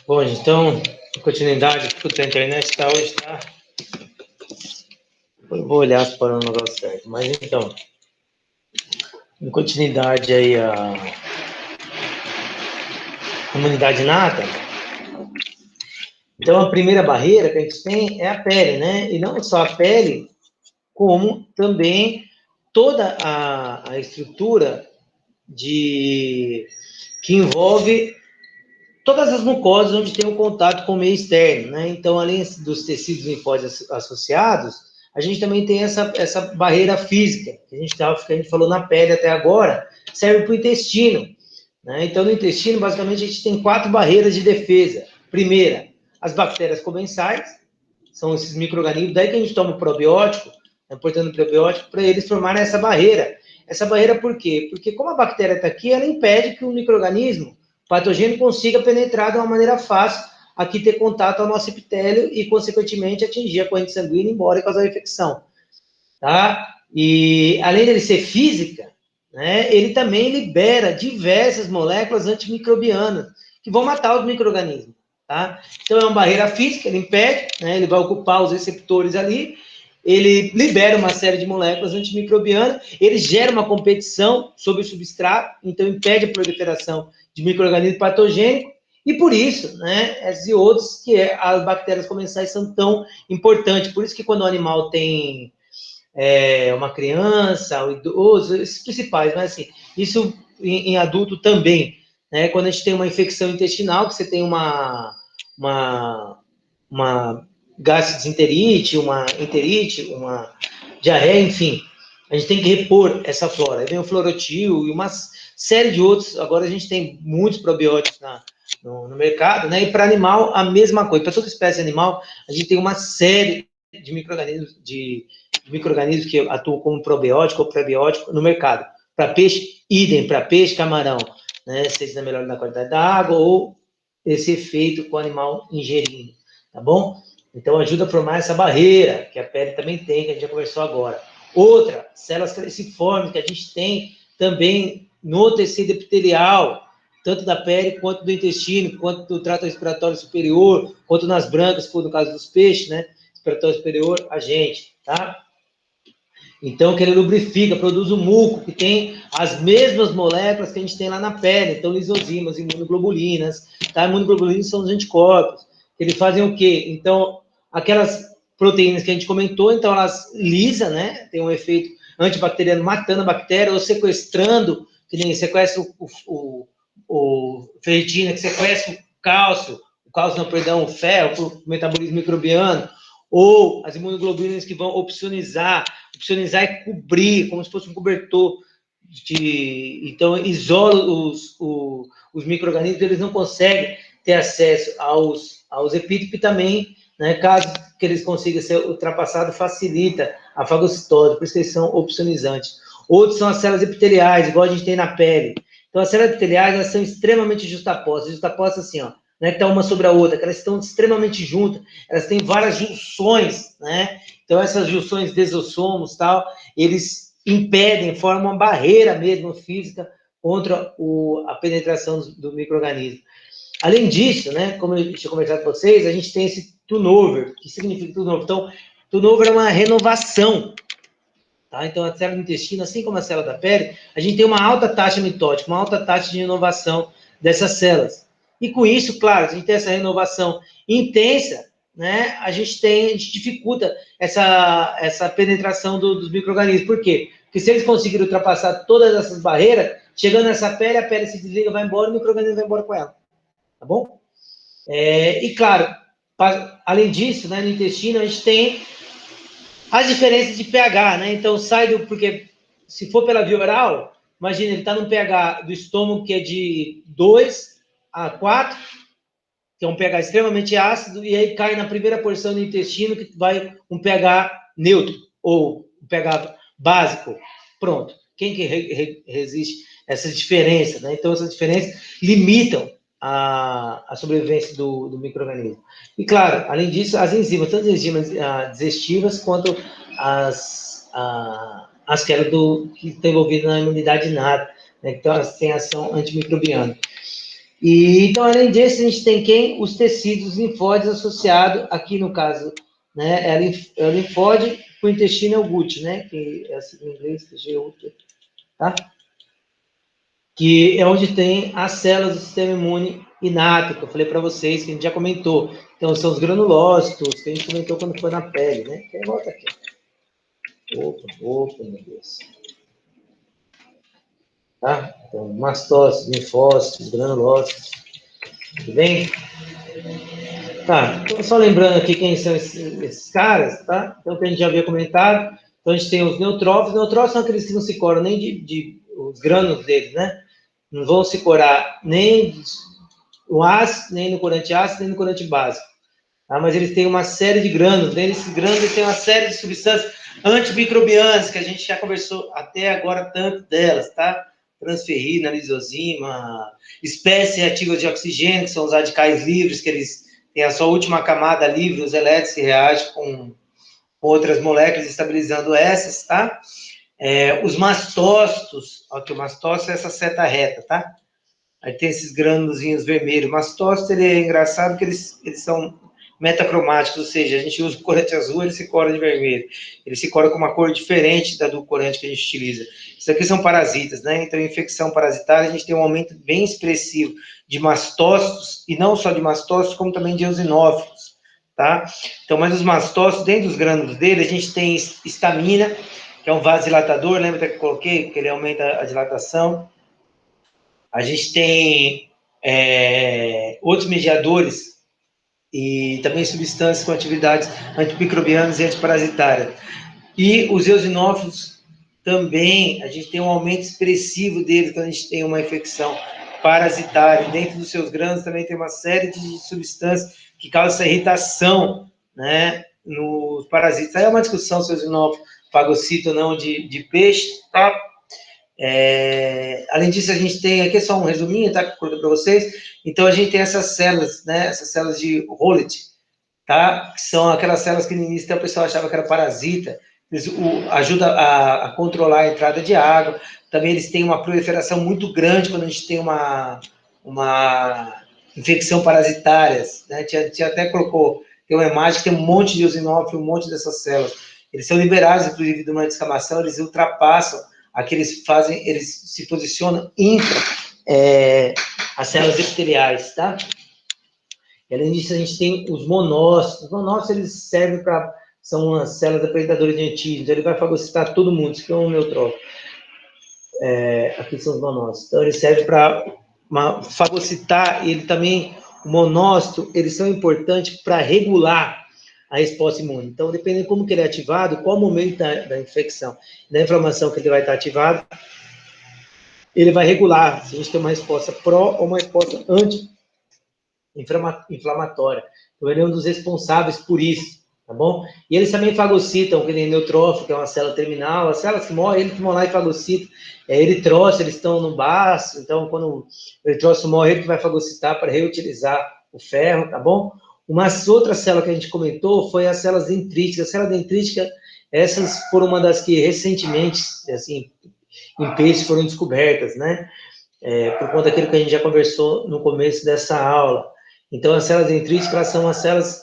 Bom, então, continuidade, puta, a internet está hoje, tá? Eu vou olhar se para o negócio certo. Mas então, em continuidade aí a imunidade inata, então a primeira barreira que a gente tem é a pele, né? E não só a pele, como também toda a estrutura que envolve todas as mucosas onde tem um contato com o meio externo, né? Então, além dos tecidos linfóides associados, a gente também tem essa barreira física, que a gente falou na pele até agora, serve para o intestino, né? Então, no intestino, basicamente, a gente tem 4 barreiras de defesa. Primeira, as bactérias comensais, são esses micro-organismos, daí que a gente toma o probiótico, né, portanto, o probiótico, para eles formarem essa barreira. Essa barreira por quê? Porque como a bactéria está aqui, ela impede que o micro-organismo patogênio consiga penetrar de uma maneira fácil, aqui ter contato ao nosso epitélio e, consequentemente, atingir a corrente sanguínea, embora e causar infecção. Tá? E, além dele ser física, né, ele também libera diversas moléculas antimicrobianas, que vão matar os micro-organismos. Tá? Então, é uma barreira física, ele impede, né, ele vai ocupar os receptores ali, ele libera uma série de moléculas antimicrobianas, ele gera uma competição sobre o substrato, então impede a proliferação de micro-organismos patogênicos, e por isso, né, esses iodos, as bactérias comensais são tão importantes. Por isso que quando o animal tem uma criança, o idoso, esses principais, mas assim, isso em adulto também, né? Quando a gente tem uma infecção intestinal, que você tem uma gastroenterite, uma enterite, uma diarreia, enfim, a gente tem que repor essa flora. Aí vem o fluorotil e uma série de outros. Agora a gente tem muitos probióticos no mercado, né? E para animal, a mesma coisa. Para toda espécie animal, a gente tem uma série de micro-organismos que atuam como probiótico ou prebiótico no mercado. Para peixe, idem, para peixe, camarão, né? Seja melhor na qualidade da água ou esse efeito com o animal ingerindo, tá bom? Então, ajuda a formar essa barreira, que a pele também tem, que a gente já conversou agora. Outra, células cruciformes, que a gente tem também no tecido epitelial, tanto da pele, quanto do intestino, quanto do trato respiratório superior, quanto nas brancas, no caso dos peixes, né? Respiratório superior, a gente, tá? Então, que ele lubrifica, produz o muco, que tem as mesmas moléculas que a gente tem lá na pele. Então, lisozimas, imunoglobulinas, tá? Imunoglobulinas são os anticorpos. Eles fazem o quê? Então, aquelas proteínas que a gente comentou, então elas lisam, né? Tem um efeito antibacteriano matando a bactéria ou sequestrando, que nem sequestra o ferritina, que sequestra o cálcio não, perdão, o ferro, para o metabolismo microbiano, ou as imunoglobulinas que vão opsonizar é cobrir, como se fosse um cobertor, então isola os micro-organismos, eles não conseguem ter acesso aos epítopos e também, né, caso que eles consigam ser ultrapassados, facilita a fagocitose, por isso que eles são opsonizantes. Outros são as células epiteliais, igual a gente tem na pele. Então, as células epiteliais, elas são extremamente justapostas assim, ó, né, que estão uma sobre a outra, que elas estão extremamente juntas, elas têm várias junções, né? Então, essas junções desossomos, tal, eles impedem, formam uma barreira mesmo física contra a penetração do micro-organismo. Além disso, né, como eu tinha conversado com vocês, a gente tem esse turnover. O que significa turnover? Então, turnover é uma renovação. Tá? Então, a célula do intestino, assim como a célula da pele, a gente tem uma alta taxa mitótica, uma alta taxa de renovação dessas células. E com isso, claro, a gente tem essa renovação intensa, né? A gente dificulta essa penetração dos micro-organismos. Por quê? Porque se eles conseguirem ultrapassar todas essas barreiras, chegando nessa pele, a pele se desliga, vai embora, o micro-organismo vai embora com ela. Tá bom? E claro, além disso, né, no intestino, a gente tem as diferenças de pH, né? Então, porque se for pela via oral, imagina, ele está num pH do estômago que é de 2 a 4, que é um pH extremamente ácido, e aí cai na primeira porção do intestino, que vai um pH neutro, ou um pH básico. Pronto. Quem que resiste a essas diferenças, né? Então, essas diferenças limitam a sobrevivência do micro-organismo. E, claro, além disso, as enzimas, tanto as enzimas digestivas quanto as que estão envolvidas na imunidade inata, né? Então, elas têm ação antimicrobiana. E, então, além disso, a gente tem quem? Os tecidos linfóides associados, aqui no caso, né, é o linfóide, o intestino é o GUT, né, que é assim em inglês, tá? Que é onde tem as células do sistema imune inato, que eu falei para vocês, que a gente já comentou. Então, são os granulócitos, que a gente comentou quando foi na pele, né? Então, volta aqui. Opa, meu Deus. Tá? Então, mastócitos, linfócitos, granulócitos. Tudo bem? Tá, então só lembrando aqui quem são esses caras, tá? Então, que a gente já havia comentado. Então, a gente tem os neutrófilos. Os neutrófilos são aqueles que não se coram nem os grânulos deles, né? Não vão se corar nem no ácido, nem no corante ácido, nem no corante básico. Tá? Mas eles têm uma série de grânulos. Dentro desses grânulos, tem uma série de substâncias antimicrobianas, que a gente já conversou até agora tanto delas, tá? Transferrina, lisozima, espécies reativas de oxigênio, que são os radicais livres, que eles têm a sua última camada livre, os elétrons se reagem com outras moléculas, estabilizando essas, tá? Os mastócitos, ó, que o mastócito é essa seta reta, tá? Aí tem esses grânulozinhos vermelhos. Mastócito, ele é engraçado porque eles são metacromáticos, ou seja, a gente usa o corante azul, ele se cora de vermelho. Ele se cora com uma cor diferente da do corante que a gente utiliza. Isso aqui são parasitas, né? Então, em infecção parasitária, a gente tem um aumento bem expressivo de mastócitos, e não só de mastócitos, como também de eosinófilos, tá? Então, mas os mastócitos, dentro dos grânulos dele, a gente tem histamina, que é um vasodilatador, lembra que eu coloquei? Que ele aumenta a dilatação. A gente tem outros mediadores e também substâncias com atividades antimicrobianas e antiparasitárias. E os eosinófilos também, a gente tem um aumento expressivo deles quando a gente tem uma infecção parasitária. Dentro dos seus grãos também tem uma série de substâncias que causam essa irritação, né, nos parasitas. Aí é uma discussão se o eosinófilo fagocita ou não de peixe, tá? Além disso, a gente tem aqui só um resuminho, tá? Que eu coloquei para vocês. Então, a gente tem essas células, né? Essas células de Rowlett, tá? Que são aquelas células que no início o pessoal achava que era parasita. Eles ajuda a controlar a entrada de água. Também eles têm uma proliferação muito grande quando a gente tem uma infecção parasitária, né? Tinha até colocou, tem uma imagem que tem um monte de eosinófilo, um monte dessas células. Eles são liberados, inclusive, de uma descamação, eles ultrapassam aqui eles se posicionam intra as células epiteliais, tá? E, além disso, a gente tem os monócitos. Os monócitos, eles servem para... São umas células apresentadoras de antígenos. Ele vai fagocitar todo mundo, isso que é um neutrófilo. Aqui são os monócitos. Então, ele serve para fagocitar. Ele também, o monócito, eles são importantes para regular a resposta imune. Então, dependendo de como que ele é ativado, qual o momento da infecção, da inflamação que ele vai estar ativado, ele vai regular se a gente tem uma resposta pró ou uma resposta anti-inflamatória. Então, ele é um dos responsáveis por isso, tá bom? E eles também fagocitam, que nem neutrófilo, que é uma célula terminal, as células que morrem, eles vão lá e fagocitam. Eritrócitos, eles estão no baço, então, quando o eritrócito morre, ele vai fagocitar para reutilizar o ferro, tá bom? Uma outra célula que a gente comentou foi as células dendríticas. As células dendríticas, essas foram uma das que recentemente, assim, em peixes foram descobertas, né? Por conta daquilo que a gente já conversou no começo dessa aula. Então, as células dendríticas, elas são as células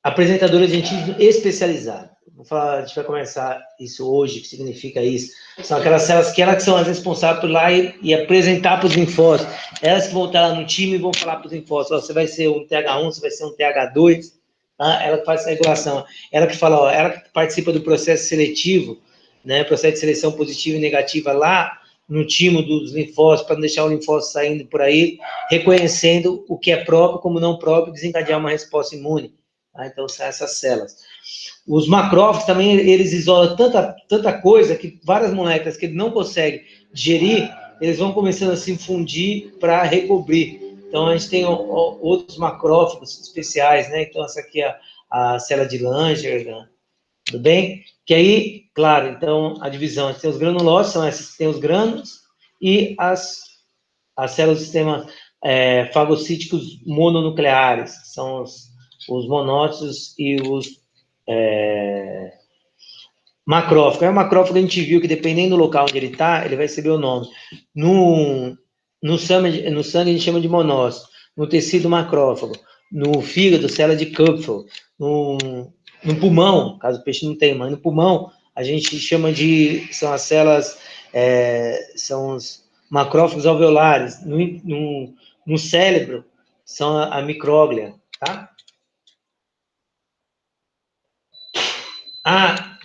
apresentadoras de antígeno especializado. A gente vai começar isso hoje, o que significa isso. São aquelas células que elas são as responsáveis por ir lá e apresentar para os linfócitos. Elas que vão estar lá no time e vão falar para os linfócitos, você vai ser um TH1, você vai ser um TH2, tá? Ela que faz essa regulação. Ela que fala, ela que participa do processo seletivo, né, processo de seleção positiva e negativa lá no timo dos linfócitos, para não deixar o linfócito saindo por aí, reconhecendo o que é próprio como não próprio, desencadear uma resposta imune. Tá? Então, são essas células. Os macrófagos também, eles isolam tanta coisa que várias moléculas que ele não consegue digerir, eles vão começando a se fundir para recobrir. Então, a gente tem outros macrófagos especiais, né? Então, essa aqui é a célula de Langer, né? Tudo bem? Que aí, claro, então, a divisão, a gente tem os granulócitos, são essas que tem os grânulos, e as as células do sistema fagocíticos mononucleares, que são os monócitos e os macrófago. É o macrófago, a gente viu que dependendo do local onde ele está, ele vai receber o nome. No sangue a gente chama de monócito. No tecido, macrófago. No fígado, célula de Kupffer. No pulmão, caso o peixe não tenha, mas no pulmão, a gente chama são as células, são os macrófagos alveolares. No cérebro, são a micróglia, tá?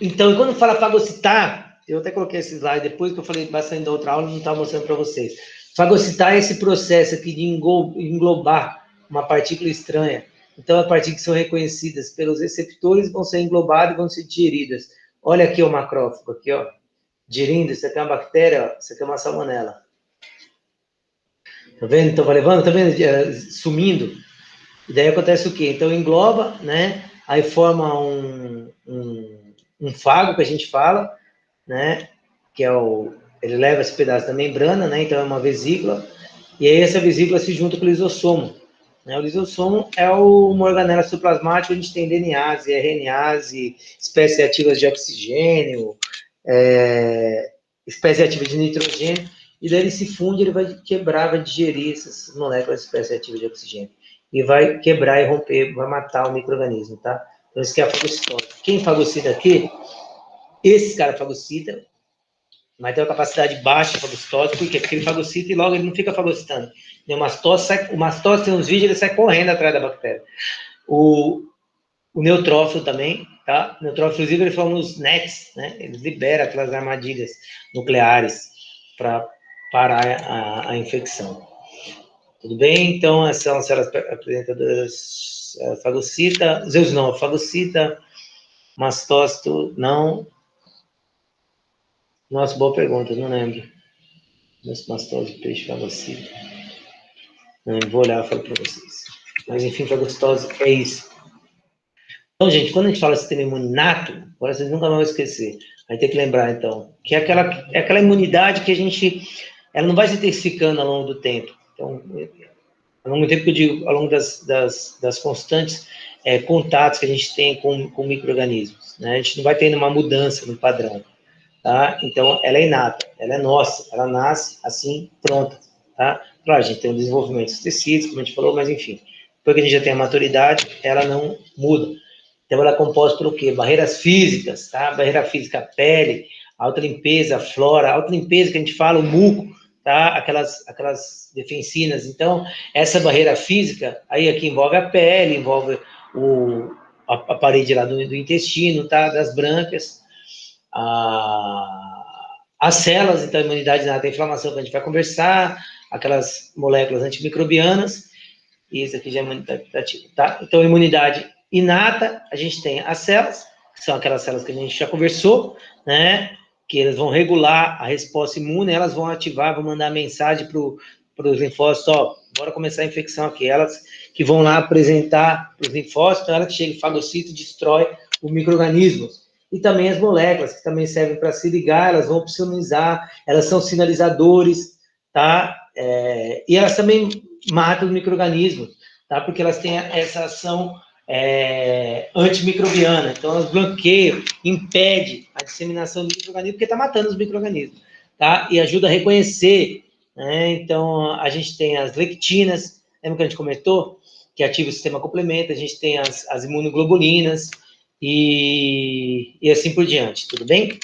Então, quando fala fagocitar, eu até coloquei esse slide depois que eu falei bastante da outra aula, não estava mostrando para vocês. Fagocitar é esse processo aqui de englobar uma partícula estranha. Então, as partículas são reconhecidas pelos receptores, vão ser englobadas e vão ser digeridas. Olha aqui o macrófago, aqui, ó. Digerindo, isso aqui é uma bactéria, ó, isso aqui é uma salmonela. Tá vendo? Então, vai levando, tá vendo? Sumindo. E daí acontece o quê? Então, engloba, né? Aí forma um fago, que a gente fala, né? Que é ele leva esse pedaço da membrana, né? Então, é uma vesícula. E aí, essa vesícula se junta com o lisossomo. Né? O lisossomo é uma organela citoplasmática, onde a gente tem DNAs e RNAs e espécies ativas de oxigênio, espécie ativa de nitrogênio, e daí ele se funde, ele vai quebrar, vai digerir essas moléculas de espécie ativa de oxigênio. E vai quebrar e romper, vai matar o micro-organismo, tá? Então, isso que é a fagocitose. Quem fagocita aqui, esse cara fagocita, mas tem uma capacidade baixa de fagocitose, por quê? Porque ele fagocita e logo ele não fica fagocitando. O mastose tem uns vídeos, ele sai correndo atrás da bactéria. O neutrófilo também, tá? O neutrófilo, inclusive, ele forma os nets, né? Ele libera aquelas armadilhas nucleares para parar a infecção. Tudo bem? Então, essas são as células apresentadoras fagocita, Zeus não, fagocita, mastócito, não. Nossa, boa pergunta, não lembro. Mastócito, peixe, fagocita. Não, vou olhar e falo para vocês. Mas, enfim, fagocitose é isso. Então, gente, quando a gente fala sistema imune inato, agora vocês nunca vão esquecer. Vai ter que lembrar, então, que é aquela imunidade que ela não vai se intensificando ao longo do tempo. Então, ao longo do tempo que eu digo, ao longo das constantes contatos que a gente tem com micro-organismos, né? A gente não vai tendo uma mudança no padrão, tá? Então, ela é inata, ela é nossa, ela nasce assim, pronta, tá? Claro, a gente tem o desenvolvimento dos tecidos, como a gente falou, mas enfim, depois que a gente já tem a maturidade, ela não muda. Então, ela é composta por o quê? Barreiras físicas, tá? Barreira física, pele, alta limpeza, flora, alta limpeza que a gente fala, o muco, tá? Aquelas defensinas. Então, essa barreira física, aí aqui envolve a pele, envolve a parede lá do intestino, tá? Das brânquias, as células, então, a imunidade inata, a inflamação que a gente vai conversar, aquelas moléculas antimicrobianas, e isso aqui já é imunidade ativa, tá? Então, imunidade inata, a gente tem as células, que são aquelas células que a gente já conversou, né? Que elas vão regular a resposta imune, elas vão ativar, vão mandar mensagem para os linfócitos, ó, bora começar a infecção aqui. Elas que vão lá apresentar para os linfócitos, então ela que chega, fagocita e destrói os micro-organismos. E também as moléculas, que também servem para se ligar, elas vão opsonizar, elas são sinalizadores, tá? E elas também matam os micro-organismos, tá? Porque elas têm essa ação antimicrobiana. Então, elas bloqueiam, impedem a disseminação do micro-organismo, porque está matando os micro-organismos, tá? E ajuda a reconhecer, né? Então, a gente tem as lectinas, lembra que a gente comentou? Que ativa o sistema complemento, a gente tem as imunoglobulinas e assim por diante, tudo bem?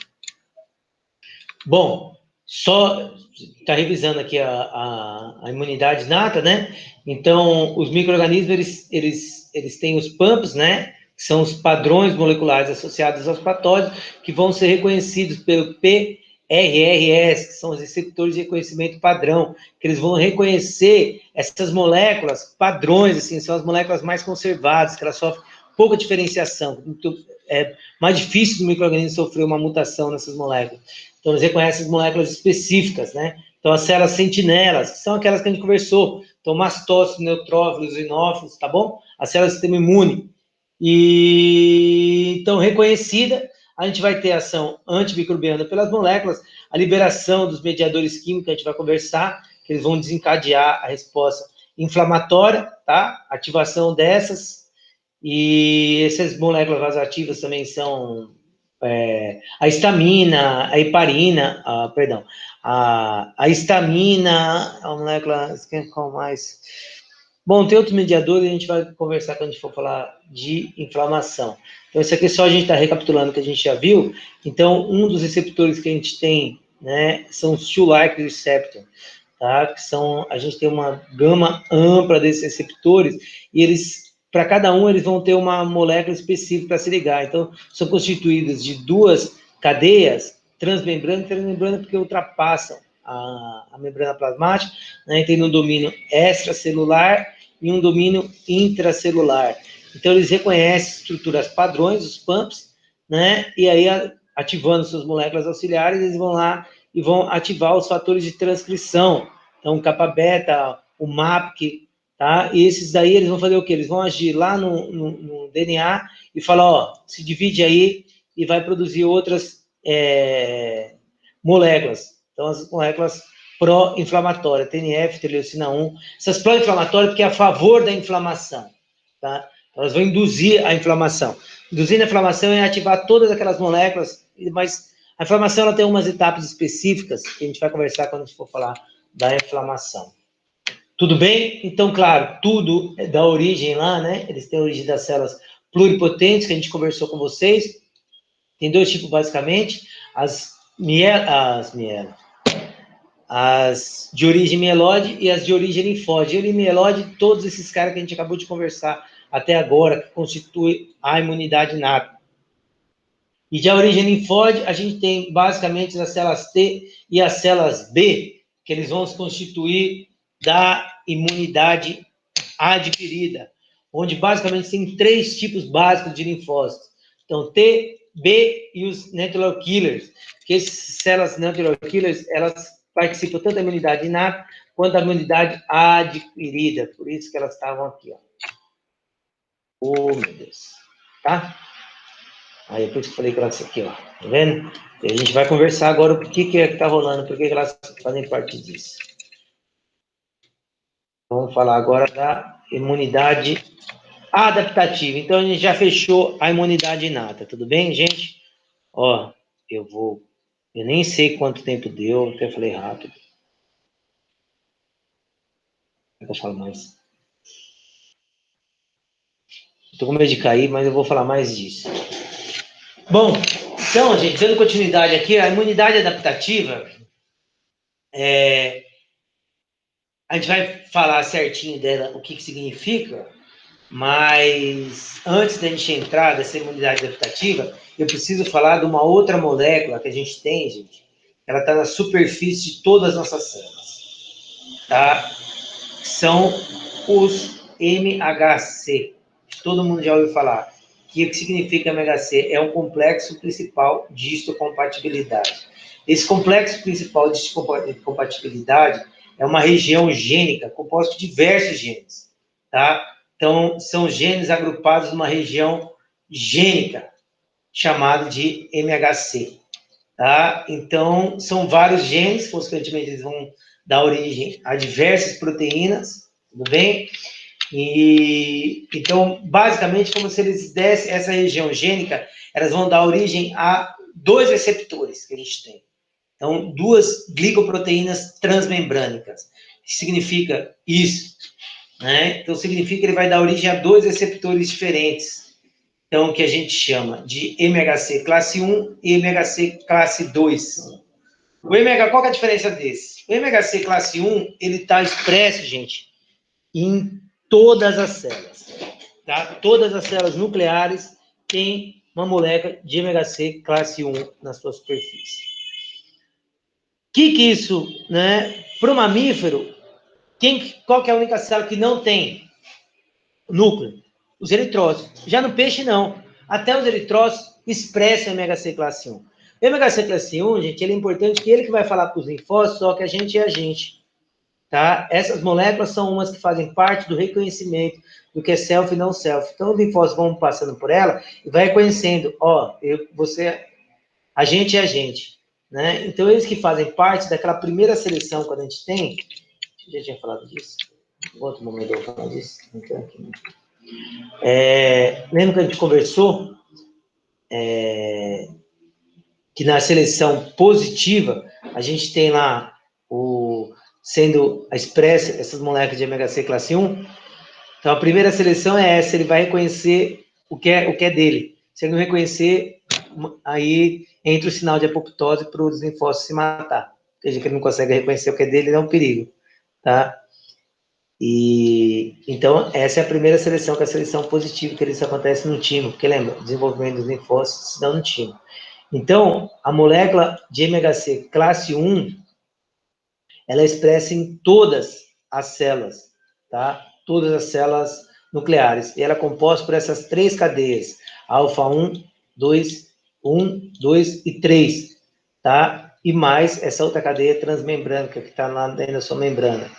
Bom, só está revisando aqui a imunidade inata, né? Então, os micro-organismos, eles têm os PAMPs, né? Que são os padrões moleculares associados aos patógenos, que vão ser reconhecidos pelo PRRS, que são os receptores de reconhecimento padrão, que eles vão reconhecer essas moléculas padrões, assim, são as moléculas mais conservadas, que elas sofrem pouca diferenciação. Então, é mais difícil do micro-organismo sofrer uma mutação nessas moléculas. Então, eles reconhecem as moléculas específicas, né? Então, as células sentinelas, que são aquelas que a gente conversou. Então, mastócitos, neutrófilos, eosinófilos, tá bom? As células do sistema imune. E, então, reconhecida, a gente vai ter ação antimicrobiana pelas moléculas, a liberação dos mediadores químicos, a gente vai conversar, que eles vão desencadear a resposta inflamatória, tá? Ativação dessas, e essas moléculas vasoativas também são a histamina, a heparina, perdão, a histamina, a molécula, qual mais? Bom, tem outros mediadores, a gente vai conversar quando a gente for falar de inflamação. Então, isso aqui só a gente está recapitulando o que a gente já viu. Então, um dos receptores que a gente tem, né, são os Toll-like receptor, tá? Que são, a gente tem uma gama ampla desses receptores, e eles, para cada um, eles vão ter uma molécula específica para se ligar. Então, são constituídas de duas cadeias, transmembrana porque ultrapassam a membrana plasmática, né? Tem um domínio extracelular e um domínio intracelular. Então, eles reconhecem estruturas padrões, os PAMPs, né? E aí, ativando suas moléculas auxiliares, eles vão lá e vão ativar os fatores de transcrição. Então, o kappa-beta, o MAPK, tá? E esses daí, eles vão fazer o quê? Eles vão agir lá no DNA e falar, ó, se divide aí e vai produzir outras moléculas. Então, as moléculas pró-inflamatórias, TNF, interleucina 1, essas pró-inflamatórias porque é a favor da inflamação, tá? Elas vão induzir a inflamação. Induzir a inflamação é ativar todas aquelas moléculas, mas a inflamação ela tem umas etapas específicas que a gente vai conversar quando a gente for falar da inflamação. Tudo bem? Então, claro, tudo dá origem lá, né? Eles têm a origem das células pluripotentes, que a gente conversou com vocês. Tem dois tipos, basicamente. As de origem mieloide e as de origem linfóide. E mieloide, todos esses caras que a gente acabou de conversar até agora, que constituem a imunidade inata. E de origem linfóide, a gente tem basicamente as células T e as células B, que eles vão se constituir da imunidade adquirida, onde basicamente tem 3 tipos básicos de linfócitos. Então, T, B e os natural killers, que essas células natural killers, elas participam tanto da imunidade inata quanto da imunidade adquirida, por isso que elas estavam aqui, ó. Oh, meu Deus. Tá? Aí, por isso que eu falei que elas aqui, ó. Tá vendo? E a gente vai conversar agora o que é que tá rolando, por que elas fazem parte disso. Vamos falar agora da imunidade adaptativa. Então, a gente já fechou a imunidade inata, tudo bem, gente? Ó, eu nem sei quanto tempo deu, até falei rápido. Eu falo mais. Estou com medo de cair, mas eu vou falar mais disso. Bom, então, gente, dando continuidade aqui, a imunidade adaptativa, a gente vai falar certinho dela, o que significa, mas antes da gente entrar nessa imunidade adaptativa, eu preciso falar de uma outra molécula que a gente tem, gente. Ela está na superfície de todas as nossas células, tá? São os MHC. Todo mundo já ouviu falar. O que significa MHC? É um complexo principal de histocompatibilidade. Esse complexo principal de histocompatibilidade é uma região gênica composta de diversos genes, tá? Então, são genes agrupados numa região gênica, chamada de MHC, tá? Então, são vários genes, consequentemente, eles vão dar origem a diversas proteínas, tudo bem? E, então, basicamente, como se eles dessem essa região gênica, elas vão dar origem a 2 receptores que a gente tem. Então, 2 glicoproteínas transmembrânicas. O que significa isso? Né? Então, significa que ele vai dar origem a 2 receptores diferentes. Então, que a gente chama de MHC classe 1 e MHC classe 2. Qual é a diferença desse? O MHC classe 1, ele está expresso, gente, em todas as células. Tá? Todas as células nucleares têm uma molécula de MHC classe 1 na sua superfície. O que isso, né? Para o mamífero, qual que é a única célula que não tem núcleo? Os eritrócitos. Já no peixe, não. Até os eritrócitos expressam MHC classe 1. O MHC classe 1, gente, ele é importante que ele que vai falar para os linfócitos, só que a gente é a gente. Tá? Essas moléculas são umas que fazem parte do reconhecimento do que é self e não self. Então, os linfócitos vão passando por ela e vai reconhecendo, ó, a gente é a gente. Né? Então, eles que fazem parte daquela primeira seleção que a gente tem, Eu já tinha falado disso. Em outro momento eu vou falar disso. Então, aqui. Lembra que a gente conversou que na seleção positiva, a gente tem lá sendo expressa essas moléculas de ômega 6 classe 1. Então, a primeira seleção é essa, ele vai reconhecer o que é dele. Se ele não reconhecer, aí entra o sinal de apoptose para os linfócitos se matar. Quer dizer, que ele não consegue reconhecer o que é dele, é um perigo, tá? E, então, essa é a primeira seleção, que é a seleção positiva, que isso acontece no timo, porque lembra, o desenvolvimento dos linfócitos se dá no timo. Então, a molécula de MHC classe 1, ela é expressa em todas as células, tá? Todas as células nucleares. E ela é composta por essas 3 cadeias, alfa 1, 2, 1, 2 e 3, tá? E mais essa outra cadeia transmembrânica, que está lá dentro da sua membrana.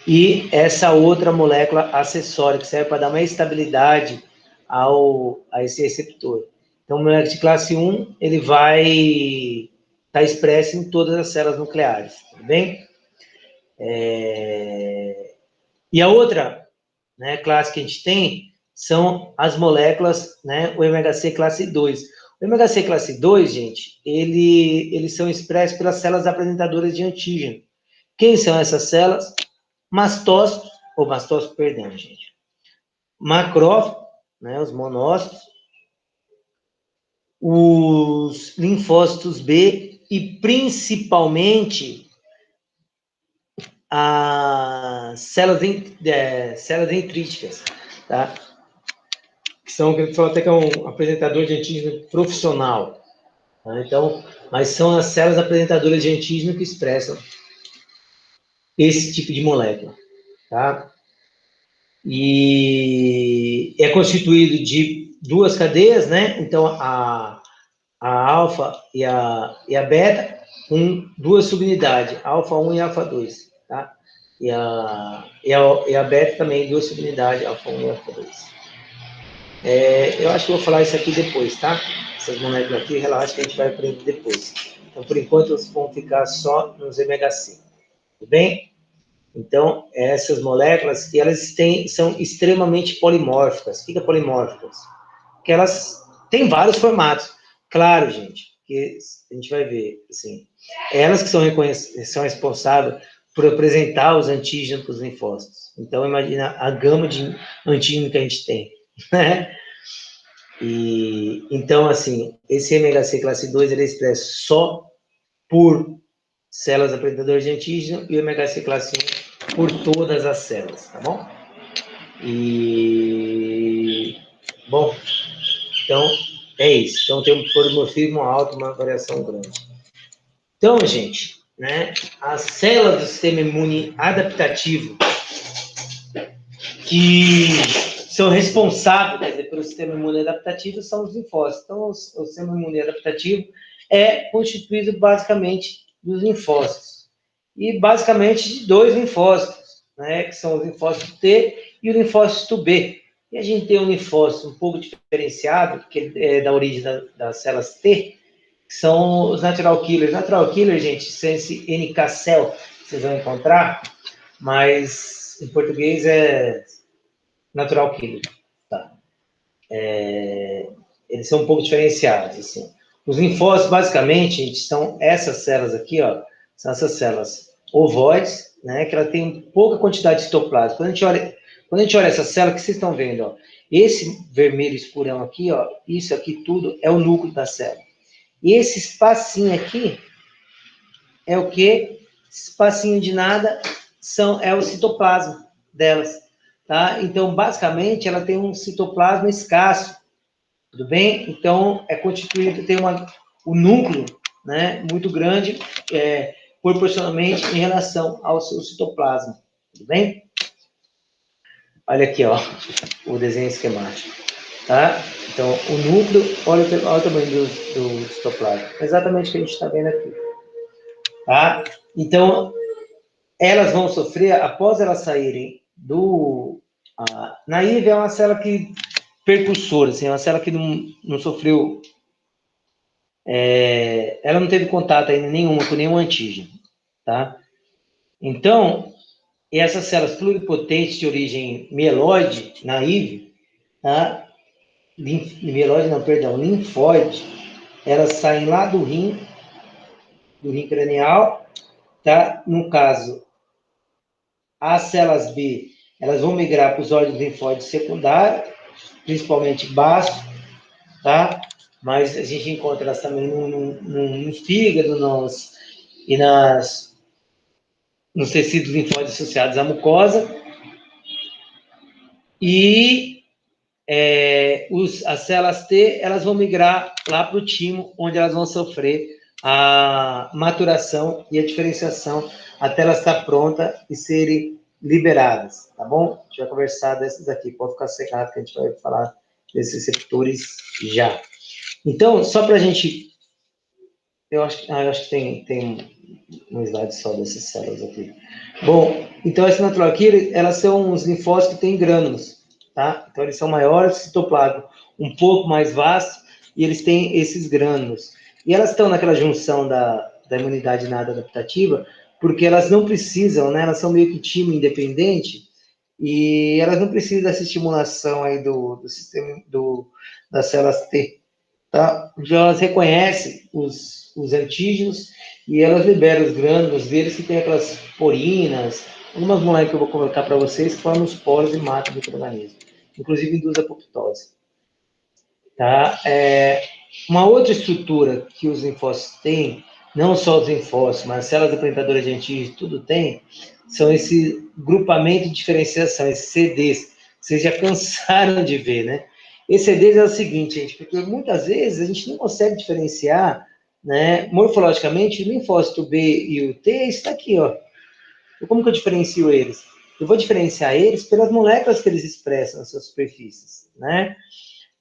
E essa outra molécula acessória, que serve para dar uma estabilidade a esse receptor. Então, o molécula de classe 1, ele vai estar expresso em todas as células nucleares, tá bem? E a outra, né, classe que a gente tem são as moléculas, né, o MHC classe 2. O MHC classe 2, gente, eles são expressos pelas células apresentadoras de antígeno. Quem são essas células? Mastócitos, perdão, gente. Macrófagos, né, os monócitos, os linfócitos B e principalmente as células dendríticas, tá? Que são, que a gente fala até que é um apresentador de antígeno profissional. Tá? Então, mas são as células apresentadoras de antígeno que expressam esse tipo de molécula, tá? E é constituído de 2 cadeias, né? Então, a alfa e a beta, com 2 subunidades, alfa 1 e alfa 2, tá? E a beta também, 2 subunidades, alfa 1 e alfa 2. Eu acho que eu vou falar isso aqui depois, tá? Essas moléculas aqui, relaxa que a gente vai aprender depois. Então, por enquanto, eles vão ficar só nos MHC, tudo bem? Então, essas moléculas, elas são extremamente polimórficas. O que é polimórficas? Porque elas têm vários formatos. Claro, gente, que a gente vai ver, assim, elas que são responsáveis por apresentar os antígenos para os linfócitos. Então, imagina a gama de antígeno que a gente tem, né? E, então, assim, esse MHC classe 2, ele é expresso só por células apresentadoras de antígeno e o MHC classe 1 por todas as células, tá bom? E, bom, então, é isso. Então, tem um polimorfismo alto, uma variação grande. Então, gente, né, as células do sistema imune adaptativo que são responsáveis, quer dizer, pelo sistema imune adaptativo são os linfócitos. Então, o sistema imune adaptativo é constituído basicamente dos linfócitos. E basicamente de 2 linfócitos, né, que são os linfócitos T e o linfócito B. E a gente tem um linfócito um pouco diferenciado, que é da origem das células T, que são os natural killers. Natural killer, gente, sem esse NK-cell, vocês vão encontrar, mas em português é natural killer. Tá? Eles são um pouco diferenciados, assim. Os linfócitos, basicamente, gente, são essas células aqui, ó, são essas células ovoides, né, que ela tem pouca quantidade de citoplasma. Quando a gente olha essa célula, que vocês estão vendo, ó, esse vermelho escurão aqui, ó, isso aqui tudo é o núcleo da célula. E esse espacinho aqui é o quê? Esse espacinho de nada é o citoplasma delas, tá? Então, basicamente, ela tem um citoplasma escasso, tudo bem? Então, é constituído, tem o núcleo, né, muito grande, proporcionalmente em relação ao seu citoplasma, tudo bem? Olha aqui, ó, o desenho esquemático, tá? Então, o núcleo, olha o tamanho do citoplasma, exatamente o que a gente está vendo aqui, tá? Então, elas vão sofrer, após elas saírem naive é uma célula que percussora, assim, é uma célula que não sofreu, ela não teve contato ainda nenhuma com nenhum antígeno, tá? Então, E essas células pluripotentes de origem mieloide, naive, tá? Mieloide não, perdão, linfóide, elas saem lá do rim cranial, tá? No caso, as células B, elas vão migrar para os órgãos linfóides secundários, principalmente baço, tá? Mas a gente encontra elas também no fígado, e nos tecidos linfóides associados à mucosa. E as células T, elas vão migrar lá para o timo, onde elas vão sofrer a maturação e a diferenciação até elas estar pronta e serem liberadas, tá bom? A gente vai conversar dessas aqui, pode ficar secado que a gente vai falar desses receptores já. Então, só para a gente... Eu acho que tem um slide só dessas células aqui. Bom, então essa natural killer, elas são os linfócitos que têm grânulos, tá? Então eles são maiores, citoplasma um pouco mais vasto, e eles têm esses grânulos. E elas estão naquela junção da imunidade nada adaptativa, porque elas não precisam, né? Elas são meio que time independente, e elas não precisam dessa estimulação aí do sistema das células T, tá? Já elas reconhecem os antígenos e elas liberam os grânulos deles que tem aquelas porinas, algumas moléculas que eu vou colocar para vocês que formam os poros e matam o micro-organismo, inclusive induz a apoptose. Tá? Uma outra estrutura que os linfócitos têm, não só os linfócitos, mas as células apresentadoras de antígenos, tudo tem, são esse grupamento de diferenciação, esses CDs, vocês já cansaram de ver, né? Esse CDs é o seguinte, gente, porque muitas vezes a gente não consegue diferenciar, né, morfologicamente, o linfócito B e o T, isso daqui, ó. E como que eu diferencio eles? Eu vou diferenciar eles pelas moléculas que eles expressam nas suas superfícies, né?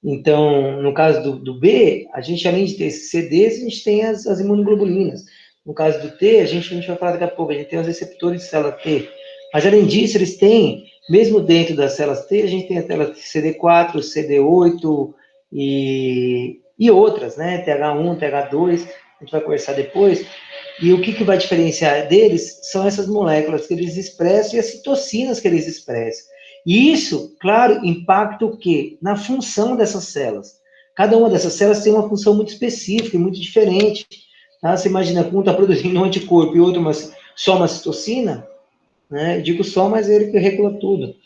Então, no caso do B, a gente, além de ter esses CDs, a gente tem as imunoglobulinas. No caso do T, a gente vai falar daqui a pouco, a gente tem os receptores de célula T. Mas, além disso, eles têm, mesmo dentro das células T, a gente tem a tela CD4, CD8 e outras, né? TH1, TH2, a gente vai conversar depois. E o que vai diferenciar deles são essas moléculas que eles expressam e as citocinas que eles expressam. E isso, claro, impacta o quê? Na função dessas células. Cada uma dessas células tem uma função muito específica e muito diferente. Tá? Você imagina que um está produzindo um anticorpo e outro só uma citocina, né? Eu digo só, mas ele que regula tudo.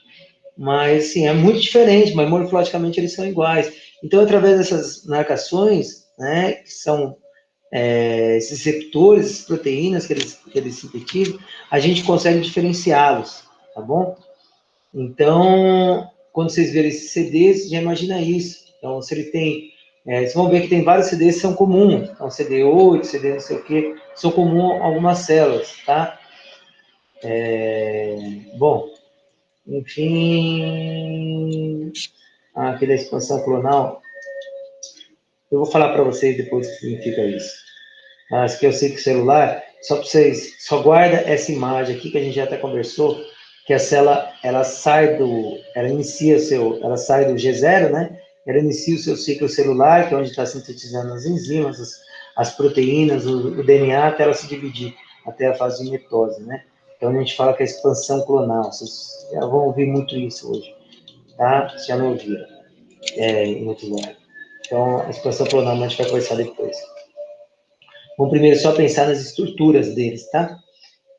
Mas, assim, é muito diferente, mas morfologicamente eles são iguais. Então, através dessas marcações, né, que são esses receptores, essas proteínas que eles sintetizam, a gente consegue diferenciá-los, tá bom? Então, quando vocês verem esses CDs, já imagina isso. Então, se ele tem... vocês vão ver que tem vários CDs que são comuns. Então, CD8, CD não sei o quê, são comuns a algumas células, tá? Bom, enfim... aqui da expansão clonal, eu vou falar para vocês depois o que significa isso. Mas que eu sei que o celular, só para vocês, só guarda essa imagem aqui que a gente já até conversou, que a célula, ela sai do G0, né? Ela inicia o seu ciclo celular, que é onde está sintetizando as enzimas, as proteínas, o DNA, até ela se dividir, até a fase de mitose, né? Então a gente fala que é a expansão clonal. Vocês já vão ouvir muito isso hoje, tá? Vocês já não ouviram em outros lugares. Então, a expansão clonal a gente vai conversar depois. Vamos primeiro só pensar nas estruturas deles, tá?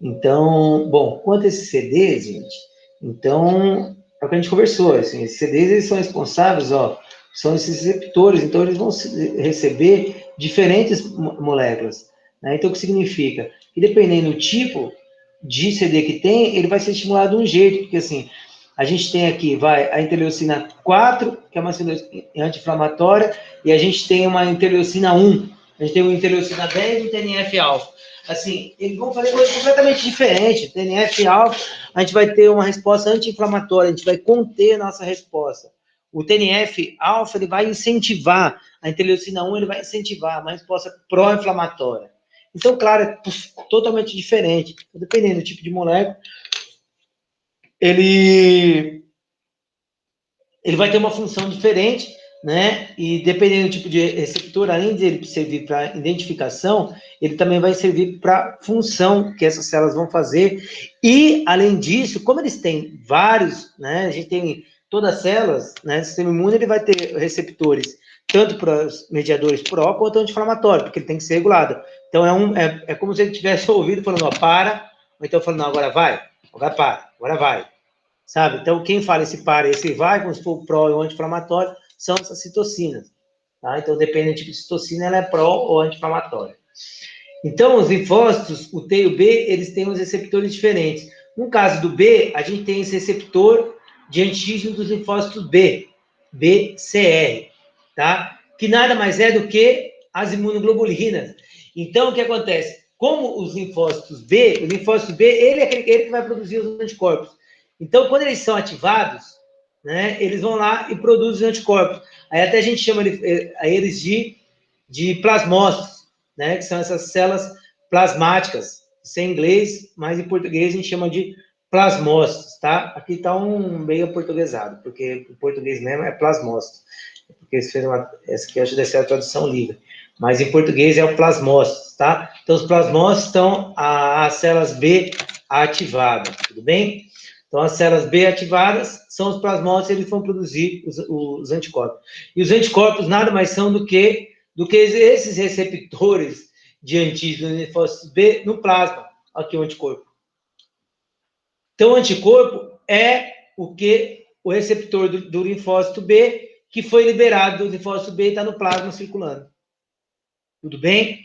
Então, bom, quanto a esses CDs, gente, então, é o que a gente conversou, assim, esses CDs, eles são responsáveis, ó, são esses receptores, então eles vão receber diferentes moléculas, né? Então, o que significa? Que dependendo do tipo de CD que tem, ele vai ser estimulado de um jeito, porque assim, a gente tem aqui, a interleucina 4, que é uma anti-inflamatória, e a gente tem uma interleucina 1, a gente tem uma interleucina 10 e um TNF-alfa. Assim, eles vão fazer coisas completamente diferentes. TNF-alfa, a gente vai ter uma resposta anti-inflamatória, a gente vai conter a nossa resposta. O TNF-alfa, ele vai incentivar, a interleucina 1, ele vai incentivar uma resposta pró-inflamatória. Então, claro, é totalmente diferente. Dependendo do tipo de molécula, ele vai ter uma função diferente, né? E dependendo do tipo de receptor, além de ele servir para identificação, ele também vai servir para função que essas células vão fazer. E, além disso, como eles têm vários, né? A gente tem todas as células, né? O sistema imune ele vai ter receptores tanto para os mediadores pró quanto anti-inflamatório, porque ele tem que ser regulado. Então, é como se ele tivesse ouvido falando, ó, para, ou então falando, não, agora vai, agora para, agora vai, sabe? Então, quem fala esse para e esse vai, como se for o pró e o anti-inflamatório, são essas citocinas, tá? Então, dependendo do tipo de citocina, ela é pró ou anti-inflamatória. Então, os linfócitos, o T e o B, eles têm uns receptores diferentes. No caso do B, a gente tem esse receptor de antígeno dos linfócitos B, BCR, tá? Que nada mais é do que as imunoglobulinas. Então, o que acontece? Como os linfócitos B, o linfócito B, ele é aquele que vai produzir os anticorpos. Então, quando eles são ativados, né, eles vão lá e produzem anticorpos. Aí até a gente chama eles de plasmócitos, né, que são essas células plasmáticas. Isso é em inglês, mas em português a gente chama de plasmócitos, tá? Aqui está um meio portuguesado, porque em português mesmo é plasmócito. Porque essa aqui acho que deve ser a tradução livre. Mas em português é o plasmócito, tá? Então, os plasmócitos estão as células B ativadas, tudo bem? Então, as células B ativadas são os plasmócitos, eles vão produzir os anticorpos. E os anticorpos nada mais são do que esses receptores de antígeno no linfócito B no plasma. Aqui o anticorpo. Então, o anticorpo é o receptor do linfócito B que foi liberado do linfócito B e está no plasma circulando. Tudo bem?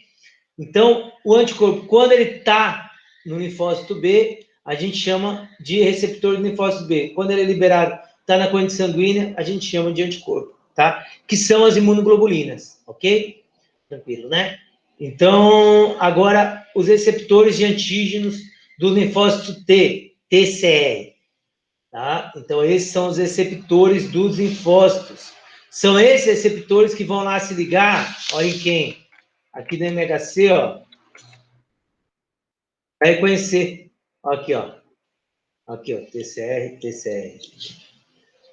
Então, o anticorpo, quando ele está no linfócito B, a gente chama de receptor do linfócito B. Quando ele é liberado, está na corrente sanguínea, a gente chama de anticorpo, tá? Que são as imunoglobulinas, ok? Tranquilo, né? Então, agora, os receptores de antígenos do linfócito T, TCR, tá? Então, esses são os receptores dos linfócitos. São esses receptores que vão lá se ligar, olha em quem? Aqui no MHC, ó, vai reconhecer. Aqui, ó. Aqui, ó, TCR, TCR.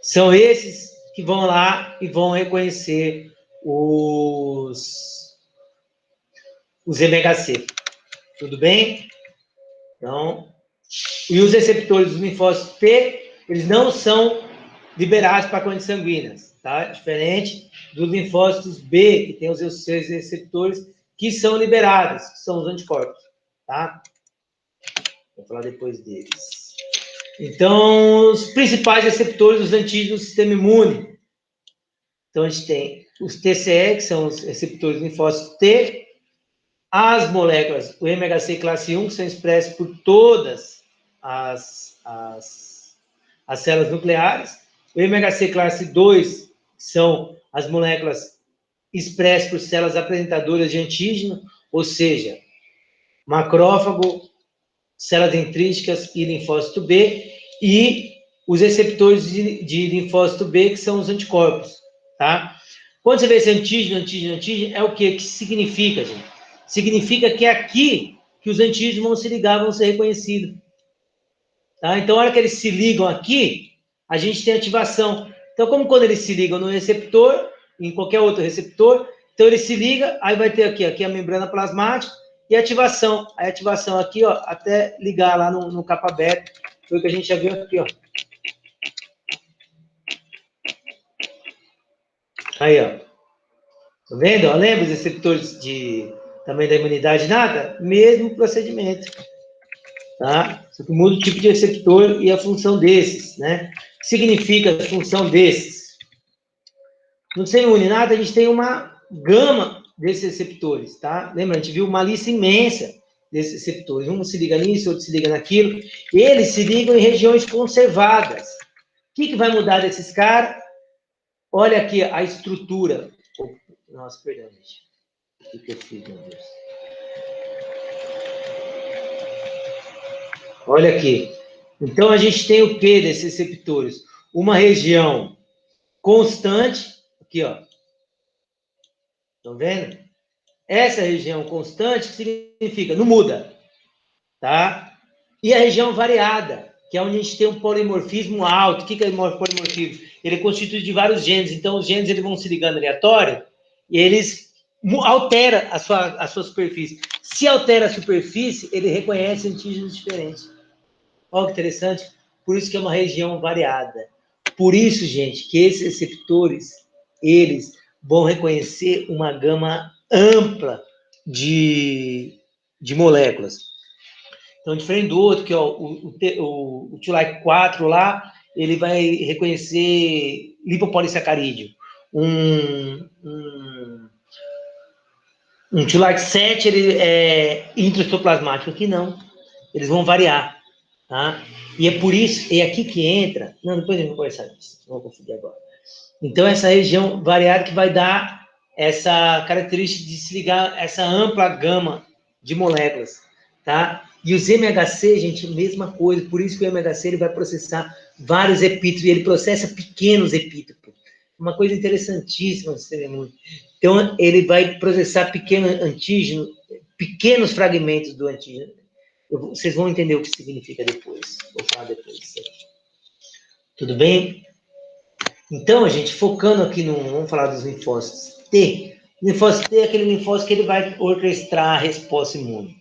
São esses que vão lá e vão reconhecer os MHC. Tudo bem? Então, e os receptores dos linfócitos T, eles não são liberados para correntes sanguíneas, tá? Diferente dos linfócitos B, que tem os seus receptores que são liberados, que são os anticorpos, tá? Vou falar depois deles. Então, os principais receptores dos antígenos do sistema imune. Então, a gente tem os TCE, que são os receptores do linfócito T, as moléculas, o MHC classe 1, que são expressas por todas as células nucleares, o MHC classe 2, que são as moléculas expressas por células apresentadoras de antígeno, ou seja, macrófago, células dendríticas e linfócito B, e os receptores de linfócito B, que são os anticorpos, tá? Quando você vê esse antígeno, é o quê? O que significa, gente? Significa que é aqui que os antígenos vão se ligar, vão ser reconhecidos. Tá? Então, a hora que eles se ligam aqui, a gente tem ativação. Então, como quando eles se ligam no receptor, em qualquer outro receptor, então ele se liga, aí vai ter aqui a membrana plasmática, e ativação. A ativação aqui, ó, até ligar lá no capa beta, foi o que a gente já viu aqui, ó. Aí, ó. Tá vendo? Ó, lembra os receptores também da imunidade nada? Mesmo procedimento. Tá? Só que muda o tipo de receptor e a função desses, né? O que significa a função desses? No sistema imune nada, a gente tem uma gama desses receptores, tá? Lembra, a gente viu uma lista imensa desses receptores. Um se liga nisso, outro se liga naquilo. Eles se ligam em regiões conservadas. O que vai mudar desses caras? Olha aqui a estrutura. Nossa, perdão, gente. O que eu fiz, meu Deus? Olha aqui. Então, a gente tem o que desses receptores? Uma região constante. Aqui, ó. Estão vendo? Essa região constante significa não muda, tá? E a região variada, que é onde a gente tem um polimorfismo alto. O que é polimorfismo? ele é constituído de vários genes. Então, os genes eles vão se ligando aleatório e eles alteram a sua superfície. Se altera a superfície, ele reconhece antígenos diferentes. Olha que interessante. Por isso que é uma região variada. Por isso, gente, que esses receptores, eles vão reconhecer uma gama ampla de moléculas. Então, diferente do outro, que ó, o T-like 4 lá, ele vai reconhecer lipopolissacarídeo. Um T-like 7, ele é intracitoplasmático. Aqui não. Eles vão variar. Tá? E é por isso, é aqui que entra... Não, depois eu vou conversar disso. Não vou conseguir agora. Então, essa região variada que vai dar essa característica de se ligar essa ampla gama de moléculas, tá? E os MHC, gente, mesma coisa. Por isso que o MHC ele vai processar vários epítopos, e ele processa pequenos epítopos. Uma coisa interessantíssima de ser muito. Então, ele vai processar pequeno antígeno, pequenos fragmentos do antígeno. Vocês vão entender o que significa depois. Vou falar depois disso aqui. Tudo bem? Então, a gente, focando aqui no... Vamos falar dos linfócitos T. O linfócito T é aquele linfócito que ele vai orquestrar a resposta imune.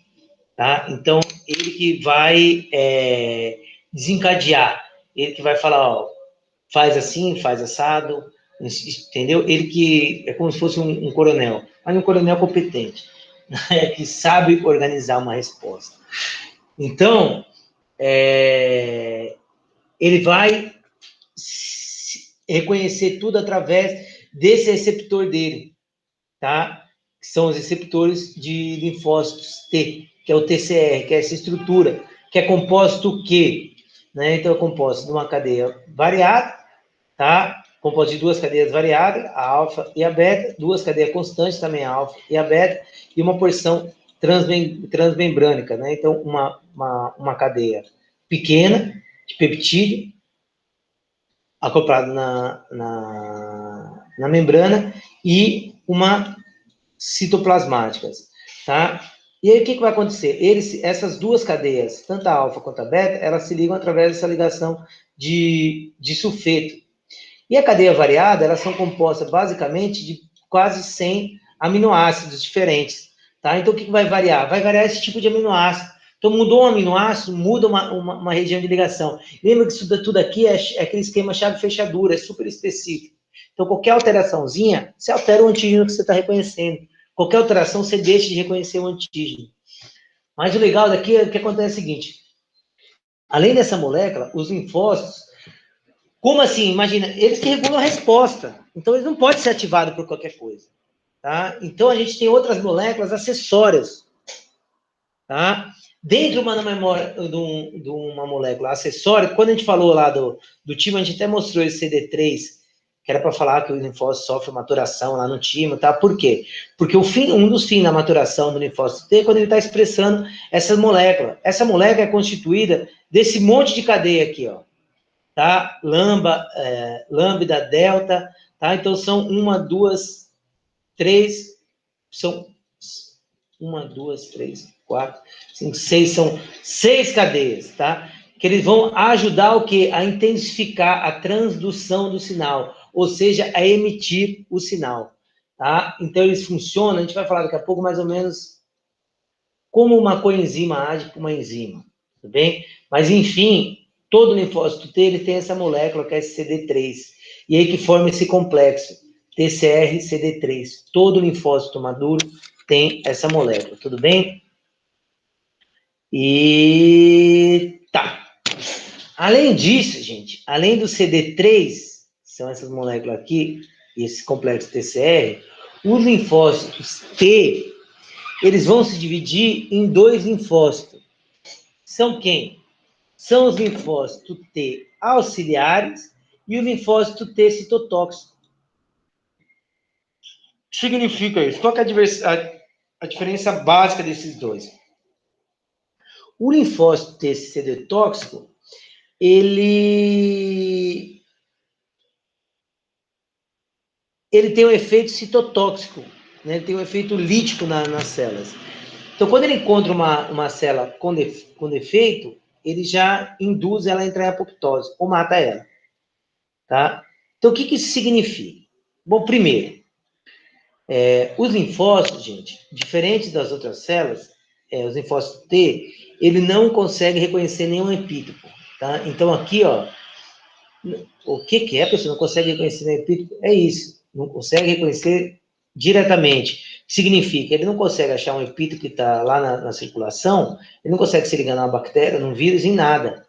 Tá? Então, ele que vai desencadear. Ele que vai falar, ó, faz assim, faz assado, entendeu? Ele que é como se fosse um coronel, mas um coronel competente, né? Que sabe organizar uma resposta. Então, ele vai reconhecer tudo através desse receptor dele, tá? Que são os receptores de linfócitos T, que é o TCR, que é essa estrutura, que é composto do quê? Né? Então, é composto de uma cadeia variada, tá? Composto de duas cadeias variadas, a alfa e a beta, duas cadeias constantes também, a alfa e a beta, e uma porção transmembrânica, né? Então, uma cadeia pequena, de peptídeo, acoplado na membrana, e uma citoplasmáticas, tá? E aí, o que vai acontecer? Essas duas cadeias, tanto a alfa quanto a beta, elas se ligam através dessa ligação de sulfeto. E a cadeia variada, elas são compostas basicamente de quase 100 aminoácidos diferentes, tá? Então, o que vai variar? Vai variar esse tipo de aminoácido. Então, mudou um aminoácido, muda uma região de ligação. Lembra que isso tudo aqui é aquele esquema chave-fechadura, é super específico. Então, qualquer alteraçãozinha, você altera o antígeno que você está reconhecendo. Qualquer alteração, você deixa de reconhecer o antígeno. Mas o legal daqui é que acontece o seguinte: além dessa molécula, os linfócitos, como assim? Imagina, eles que regulam a resposta. Então, eles não podem ser ativados por qualquer coisa. Tá? Então, a gente tem outras moléculas acessórias. Tá? Dentro de uma molécula acessória, quando a gente falou lá do timo, a gente até mostrou esse CD3, que era para falar que o linfócito sofre maturação lá no timo, tá? Por quê? Porque um dos fins da maturação do linfócito T é quando ele está expressando essa molécula. Essa molécula é constituída desse monte de cadeia aqui, ó. Tá? Lambda, delta, tá? Então, são 1, 2, 3, são 1, 2, 3, 4, 5, 6, são 6 cadeias, tá? Que eles vão ajudar o quê? A intensificar a transdução do sinal, ou seja, a emitir o sinal, tá? Então, eles funcionam, a gente vai falar daqui a pouco mais ou menos como uma coenzima age com uma enzima, tudo bem? Mas, enfim, todo linfócito T, ele tem essa molécula que é esse CD3, e aí que forma esse complexo, TCR-CD3. Todo linfócito maduro tem essa molécula, tudo bem? E tá. Além disso, gente, além do CD3, são essas moléculas aqui, e esse complexo TCR, os linfócitos T, eles vão se dividir em 2 linfócitos. São quem? São os linfócitos T auxiliares e o linfócito T citotóxico. O que significa isso? Qual que é a diferença básica desses dois? O linfócito T citotóxico, ele tem um efeito citotóxico, né? Ele tem um efeito lítico nas células. Então, quando ele encontra uma célula com defeito, ele já induz ela a entrar em apoptose, ou mata ela, tá? Então, o que isso significa? Bom, primeiro, os linfócitos, gente, diferente das outras células, os linfócitos T, ele não consegue reconhecer nenhum epítopo, tá? Então, aqui, ó, o que é, pessoal? Não consegue reconhecer nenhum epítopo? É isso, não consegue reconhecer diretamente. Significa, ele não consegue achar um epítopo que está lá na circulação, ele não consegue se ligar numa bactéria, num vírus, em nada,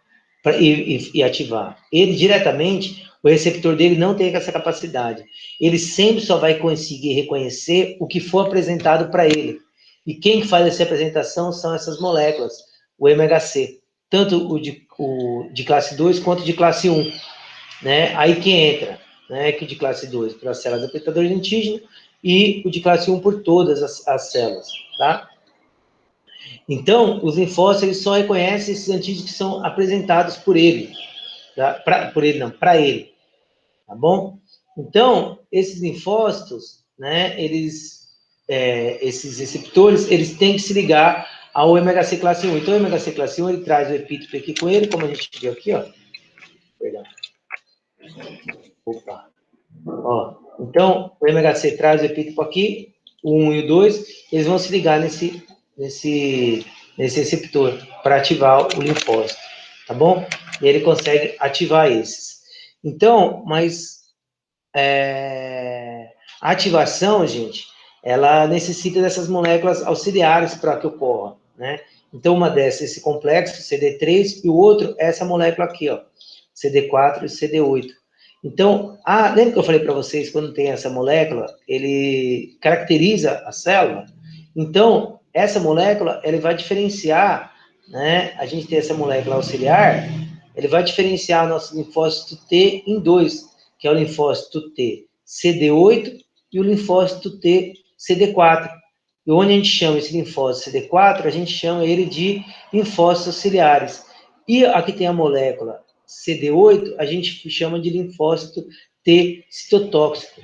e ativar. Ele, diretamente, o receptor dele não tem essa capacidade. Ele sempre só vai conseguir reconhecer o que for apresentado para ele. E quem faz essa apresentação são essas moléculas, o MHC, tanto o de classe 2 quanto de classe 1. Né? Aí que entra, né, que de classe 2 para as células apresentadoras de antígeno e o de classe 1 por todas as células, tá? Então, os linfócitos, eles só reconhecem esses antígenos que são apresentados por ele, tá? Para ele, tá bom? Então, esses linfócitos, né, esses receptores, eles têm que se ligar ao MHC classe 1. Então, o MHC classe 1, ele traz o epítopo aqui com ele, como a gente viu aqui, ó. Perdão. Opa. Ó, então, o MHC traz o epítopo aqui, o 1 e o 2, eles vão se ligar nesse receptor para ativar o linfócito, tá bom? E ele consegue ativar esses. Então, mas a ativação, gente, ela necessita dessas moléculas auxiliares para que ocorra, né? Então, uma dessas, esse complexo, CD3, e o outro, essa molécula aqui, ó, CD4 e CD8. Então, lembra que eu falei para vocês, quando tem essa molécula, ele caracteriza a célula? Então, essa molécula, ele vai diferenciar, né? A gente tem essa molécula auxiliar, ele vai diferenciar nosso linfócito T em dois, que é o linfócito T CD8 e o linfócito T CD4. E onde a gente chama esse linfócito CD4, a gente chama ele de linfócitos auxiliares. E aqui tem a molécula CD8, a gente chama de linfócito T citotóxico.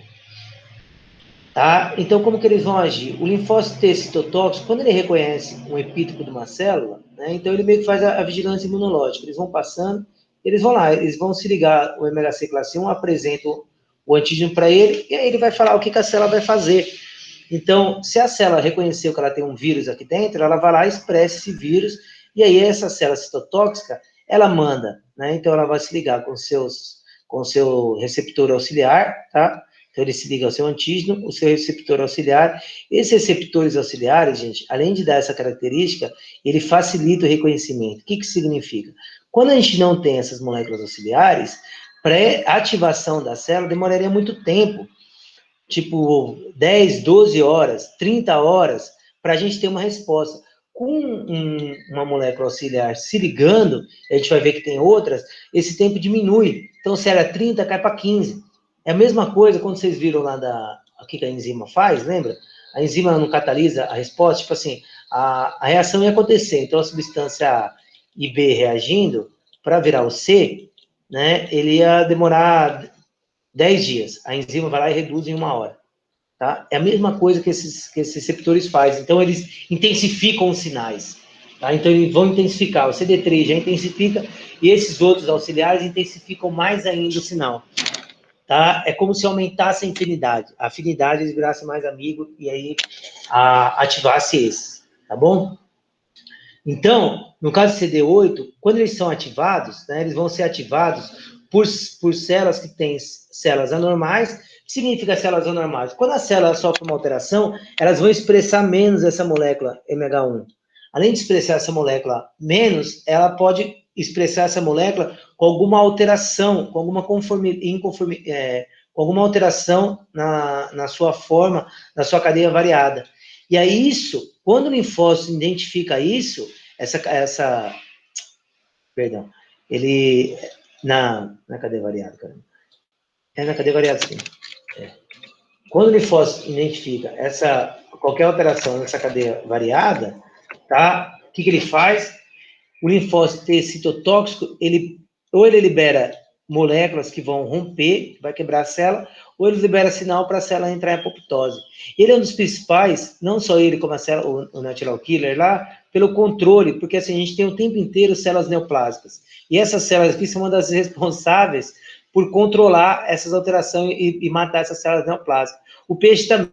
Tá? Então, como que eles vão agir? O linfócito T citotóxico, quando ele reconhece um epítopo de uma célula, né, então ele meio que faz a vigilância imunológica. Eles vão passando, eles vão lá, eles vão se ligar, o MHC classe 1 apresenta o antígeno para ele, e aí ele vai falar o que a célula vai fazer. Então, se a célula reconheceu que ela tem um vírus aqui dentro, ela vai lá e expressa esse vírus, e aí essa célula citotóxica, ela manda, né? Então, ela vai se ligar com o seu receptor auxiliar, tá? Então, ele se liga ao seu antígeno, o seu receptor auxiliar. Esses receptores auxiliares, gente, além de dar essa característica, ele facilita o reconhecimento. O que que significa? Quando a gente não tem essas moléculas auxiliares, pré-ativação da célula demoraria muito tempo, tipo 10, 12 horas, 30 horas, para a gente ter uma resposta. Com uma molécula auxiliar se ligando, a gente vai ver que tem outras, esse tempo diminui. Então, se era 30, cai para 15. É a mesma coisa quando vocês viram lá o que a enzima faz, lembra? A enzima não catalisa a resposta, tipo assim, a reação ia acontecer, então a substância A e B reagindo, para virar o C, né, ele ia demorar 10 dias. A enzima vai lá e reduz em 1 hora. Tá? É a mesma coisa que esses receptores fazem. Então, eles intensificam os sinais. Tá? Então, eles vão intensificar. O CD3 já intensifica e esses outros auxiliares intensificam mais ainda o sinal. Tá? É como se aumentasse a afinidade. A afinidade, eles virassem mais amigo e aí ativasse esses. Tá bom? Então, no caso do CD8, quando eles são ativados, né, eles vão ser ativados por células que têm células anormais. O que significa células anormais? Quando a célula sofre uma alteração, elas vão expressar menos essa molécula MH1. Além de expressar essa molécula menos, ela pode expressar essa molécula com alguma alteração, com alguma com alguma alteração na sua forma, na sua cadeia variada. E aí isso, quando o linfócito identifica isso, perdão, ele, na cadeia variada, cara. Na cadeia variada, sim. Quando o linfócito identifica qualquer alteração nessa cadeia variada, tá? O que ele faz? O linfócito T citotóxico, ou ele libera moléculas que vão romper, que vai quebrar a célula, ou ele libera sinal para a célula entrar em apoptose. Ele é um dos principais, não só ele como a célula, o natural killer lá, pelo controle, porque assim, a gente tem o tempo inteiro células neoplásicas. E essas células aqui são uma das responsáveis por controlar essas alterações e matar essas células neoplásicas. O peixe também,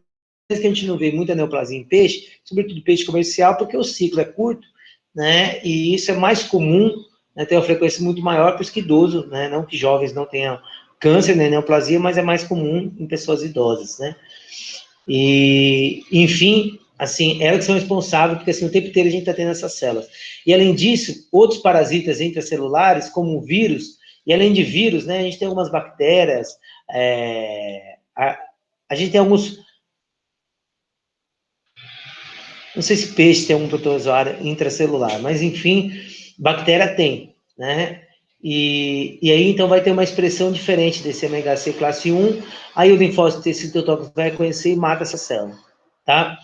que a gente não vê muita neoplasia em peixe, sobretudo peixe comercial, porque o ciclo é curto, né, e isso é mais comum, né, tem uma frequência muito maior para os que idosos, né, não que jovens não tenham câncer, né, neoplasia, mas é mais comum em pessoas idosas, né. E, enfim, assim, elas que são responsáveis, porque assim, o tempo inteiro a gente está tendo essas células. E, além disso, outros parasitas intracelulares, como o vírus, e além de vírus, né, a gente tem algumas bactérias, a gente tem alguns... Não sei se peixe tem um protozoário intracelular, mas, enfim, bactéria tem, né? E aí, então, vai ter uma expressão diferente desse MHC classe 1, aí o linfócito T citotóxico vai reconhecer e mata essa célula, tá?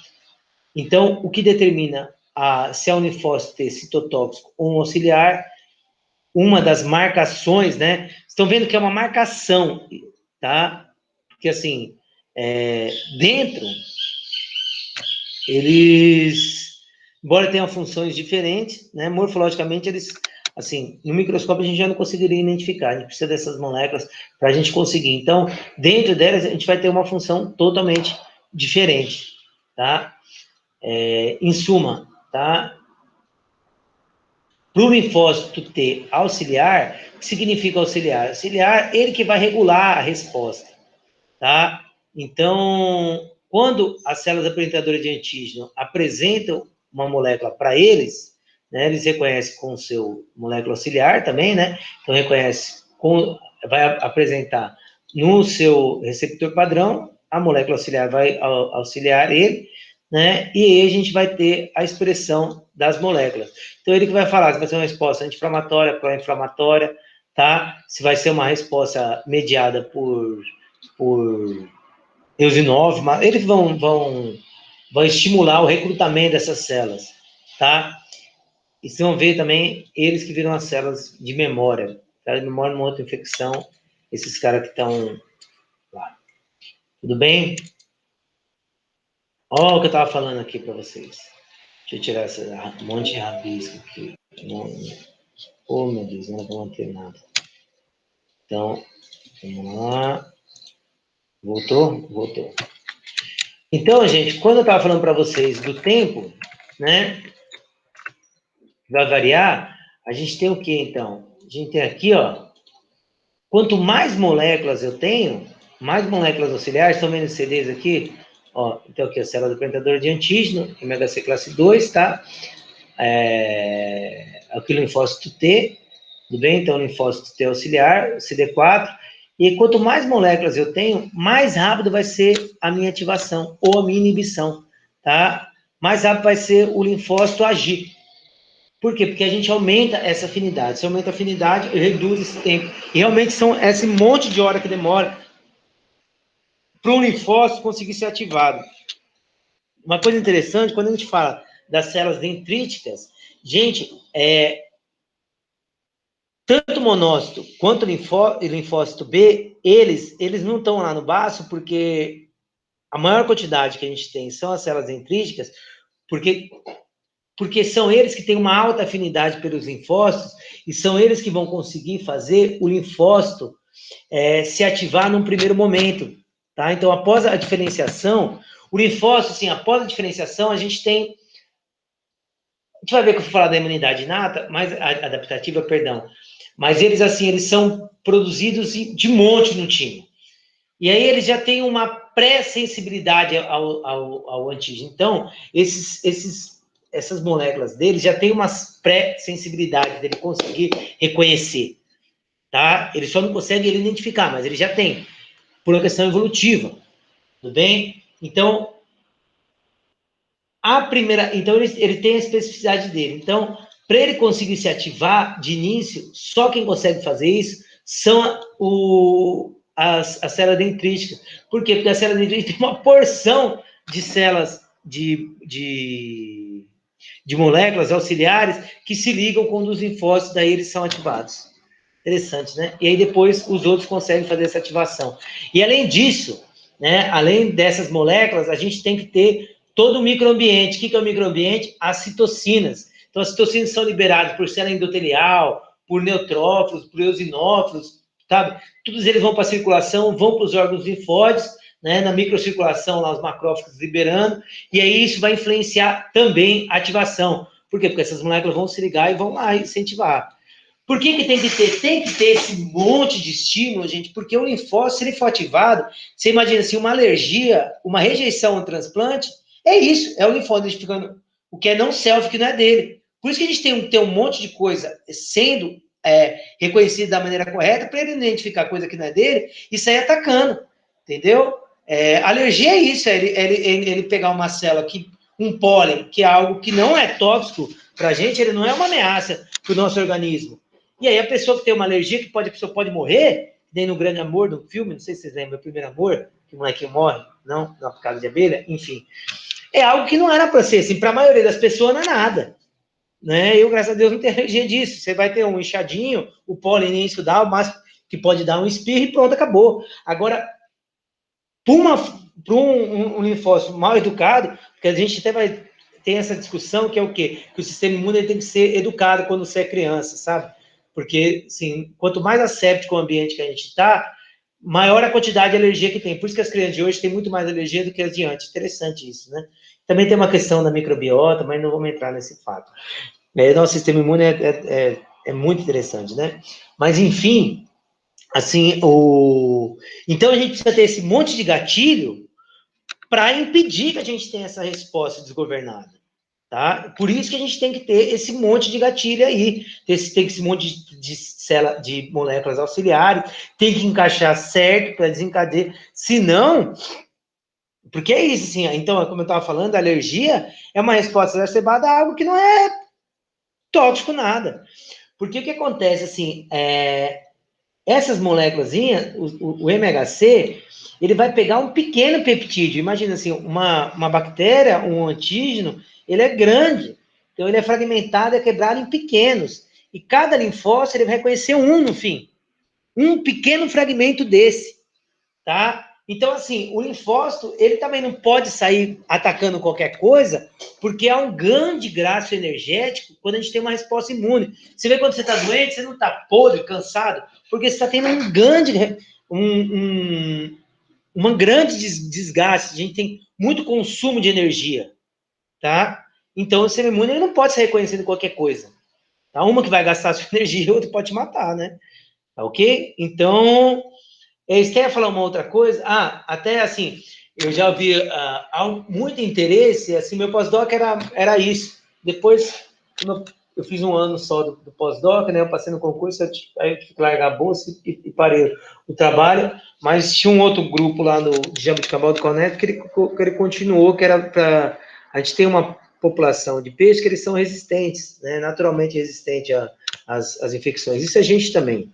Então, o que determina se é um linfócito T citotóxico ou um auxiliar, uma das marcações, né? Estão vendo que é uma marcação, tá? Porque, assim, dentro, eles, embora tenham funções diferentes, né? Morfologicamente, eles, assim, no microscópio a gente já não conseguiria identificar, a gente precisa dessas moléculas para a gente conseguir. Então, dentro delas, a gente vai ter uma função totalmente diferente, tá? Em suma, tá? Para o linfócito T auxiliar, o que significa auxiliar? Auxiliar, ele que vai regular a resposta, tá? Então, quando as células apresentadoras de antígeno apresentam uma molécula para eles, né, eles reconhecem com o seu molécula auxiliar também, né? Então, vai apresentar no seu receptor padrão, a molécula auxiliar vai auxiliar ele, né? E aí a gente vai ter a expressão das moléculas. Então, ele que vai falar se vai ser uma resposta anti-inflamatória, pró-inflamatória, tá? Se vai ser uma resposta mediada por eosinófilo, eles vão estimular o recrutamento dessas células, tá? E vocês vão ver também eles que viram as células de memória, tá? De memória numa outra infecção, esses caras que estão lá. Tudo bem? Olha o que eu estava falando aqui para vocês. Deixa eu tirar esse monte de rabisco aqui. Oh, meu Deus, não dá para manter nada. Então, vamos lá. Voltou? Voltou. Então, gente, quando eu estava falando para vocês do tempo, né, vai variar, a gente tem o que, então? A gente tem aqui, ó, quanto mais moléculas eu tenho, mais moléculas auxiliares, estão vendo os CDs aqui? Ó, então aqui, a célula apresentadora de antígeno, MHC classe 2, tá? Aqui o linfócito T, tudo bem? Então, linfócito T auxiliar, CD4, e quanto mais moléculas eu tenho, mais rápido vai ser a minha ativação, ou a minha inibição, tá? Mais rápido vai ser o linfócito agir. Por quê? Porque a gente aumenta essa afinidade. Se aumenta a afinidade, reduz esse tempo. E realmente são esse monte de hora que demora para um linfócito conseguir ser ativado. Uma coisa interessante, quando a gente fala das células dendríticas, gente, tanto o monócito quanto o linfócito B, eles não estão lá no baço porque a maior quantidade que a gente tem são as células dendríticas, porque são eles que têm uma alta afinidade pelos linfócitos e são eles que vão conseguir fazer o linfócito se ativar num primeiro momento, tá? Então, após a diferenciação, o linfócito, assim, após a diferenciação, a gente vai ver que eu vou falar da imunidade inata, mas adaptativa, perdão, mas eles, assim, eles são produzidos de monte no time. E aí eles já têm uma pré-sensibilidade ao antígeno. Então, essas moléculas deles já têm uma pré-sensibilidade dele conseguir reconhecer, tá? Ele só não consegue identificar, mas ele já tem, por uma questão evolutiva, tudo bem? Então, então ele tem a especificidade dele. Então, para ele conseguir se ativar de início, só quem consegue fazer isso são as células dendríticas. Por quê? Porque a célula dendrítica tem uma porção de células de moléculas auxiliares que se ligam quando os linfócitos daí eles são ativados. Interessante, né? E aí depois os outros conseguem fazer essa ativação. E além disso, né, além dessas moléculas, a gente tem que ter todo o microambiente. O que é o microambiente? As citocinas. Então, as citocinas são liberadas por célula endotelial, por neutrófilos, por eosinófilos, sabe? Todos eles vão para a circulação, vão para os órgãos linfóides, né, na microcirculação, lá os macrófagos liberando, e aí isso vai influenciar também a ativação. Por quê? Porque essas moléculas vão se ligar e vão lá incentivar. Por que tem que ter? Tem que ter esse monte de estímulo, gente, porque o linfócito, se ele for ativado, você imagina assim, uma alergia, uma rejeição ao transplante, é isso, é o linfócito identificando o que é não self, que não é dele. Por isso que a gente tem um monte de coisa sendo reconhecida da maneira correta, para ele identificar coisa que não é dele e sair atacando, entendeu? Alergia é isso, ele pegar uma célula, um pólen, que é algo que não é tóxico para a gente, ele não é uma ameaça para o nosso organismo. E aí a pessoa que tem uma alergia, a pessoa pode morrer, nem no Grande Amor, do filme, não sei se vocês lembram, Meu Primeiro Amor, que o molequinho morre, não, na picada de abelha, enfim. É algo que não era para ser assim, para a maioria das pessoas não é nada. Né? Eu, graças a Deus, não tenho alergia disso. Você vai ter um inchadinho, o pólen nem isso dá, o máximo que pode dar um espirro e pronto, acabou. Agora, para um linfócito mal educado, porque a gente até tem essa discussão que é o quê? Que o sistema imune tem que ser educado quando você é criança, sabe? Porque, assim, quanto mais asséptico o ambiente que a gente está, maior a quantidade de alergia que tem. Por isso que as crianças de hoje têm muito mais alergia do que as de antes. Interessante isso, né? Também tem uma questão da microbiota, mas não vamos entrar nesse fato. Nosso sistema imune é muito interessante, né? Mas, enfim, assim, então a gente precisa ter esse monte de gatilho para impedir que a gente tenha essa resposta desgovernada, tá? Por isso que a gente tem que ter esse monte de gatilho aí, tem esse monte de moléculas auxiliares, tem que encaixar certo para desencadear, senão, porque é isso, assim, então, como eu estava falando, a alergia é uma resposta exacerbada a algo que não é tóxico nada. Porque o que acontece, assim, essas moléculas, o MHC, ele vai pegar um pequeno peptídeo. Imagina assim, uma bactéria, um antígeno, ele é grande. Então, ele é fragmentado, é quebrado em pequenos. E cada linfócito, ele vai reconhecer um no fim. Um pequeno fragmento desse, tá? Então, assim, o linfócito, ele também não pode sair atacando qualquer coisa, porque há um grande gasto energético quando a gente tem uma resposta imune. Você vê quando você está doente, você não está podre, cansado, porque você está tendo um grande desgaste, a gente tem muito consumo de energia, tá? Então, o sistema imune ele não pode ser reconhecido em qualquer coisa. Tá? Uma que vai gastar a sua energia, outra pode te matar, né? Tá ok? Então, você quer falar uma outra coisa? Até assim, eu já vi há muito interesse, assim, meu pós-doc era isso. Depois, eu fiz um ano só do pós-doc, né? Eu passei no concurso, aí eu tive que largar a bolsa e parei o trabalho, mas tinha um outro grupo lá no Jabuticabal do Conecto que ele continuou, que era para... A gente tem uma população de peixes que eles são resistentes, né? Naturalmente resistentes às infecções. Isso a gente também.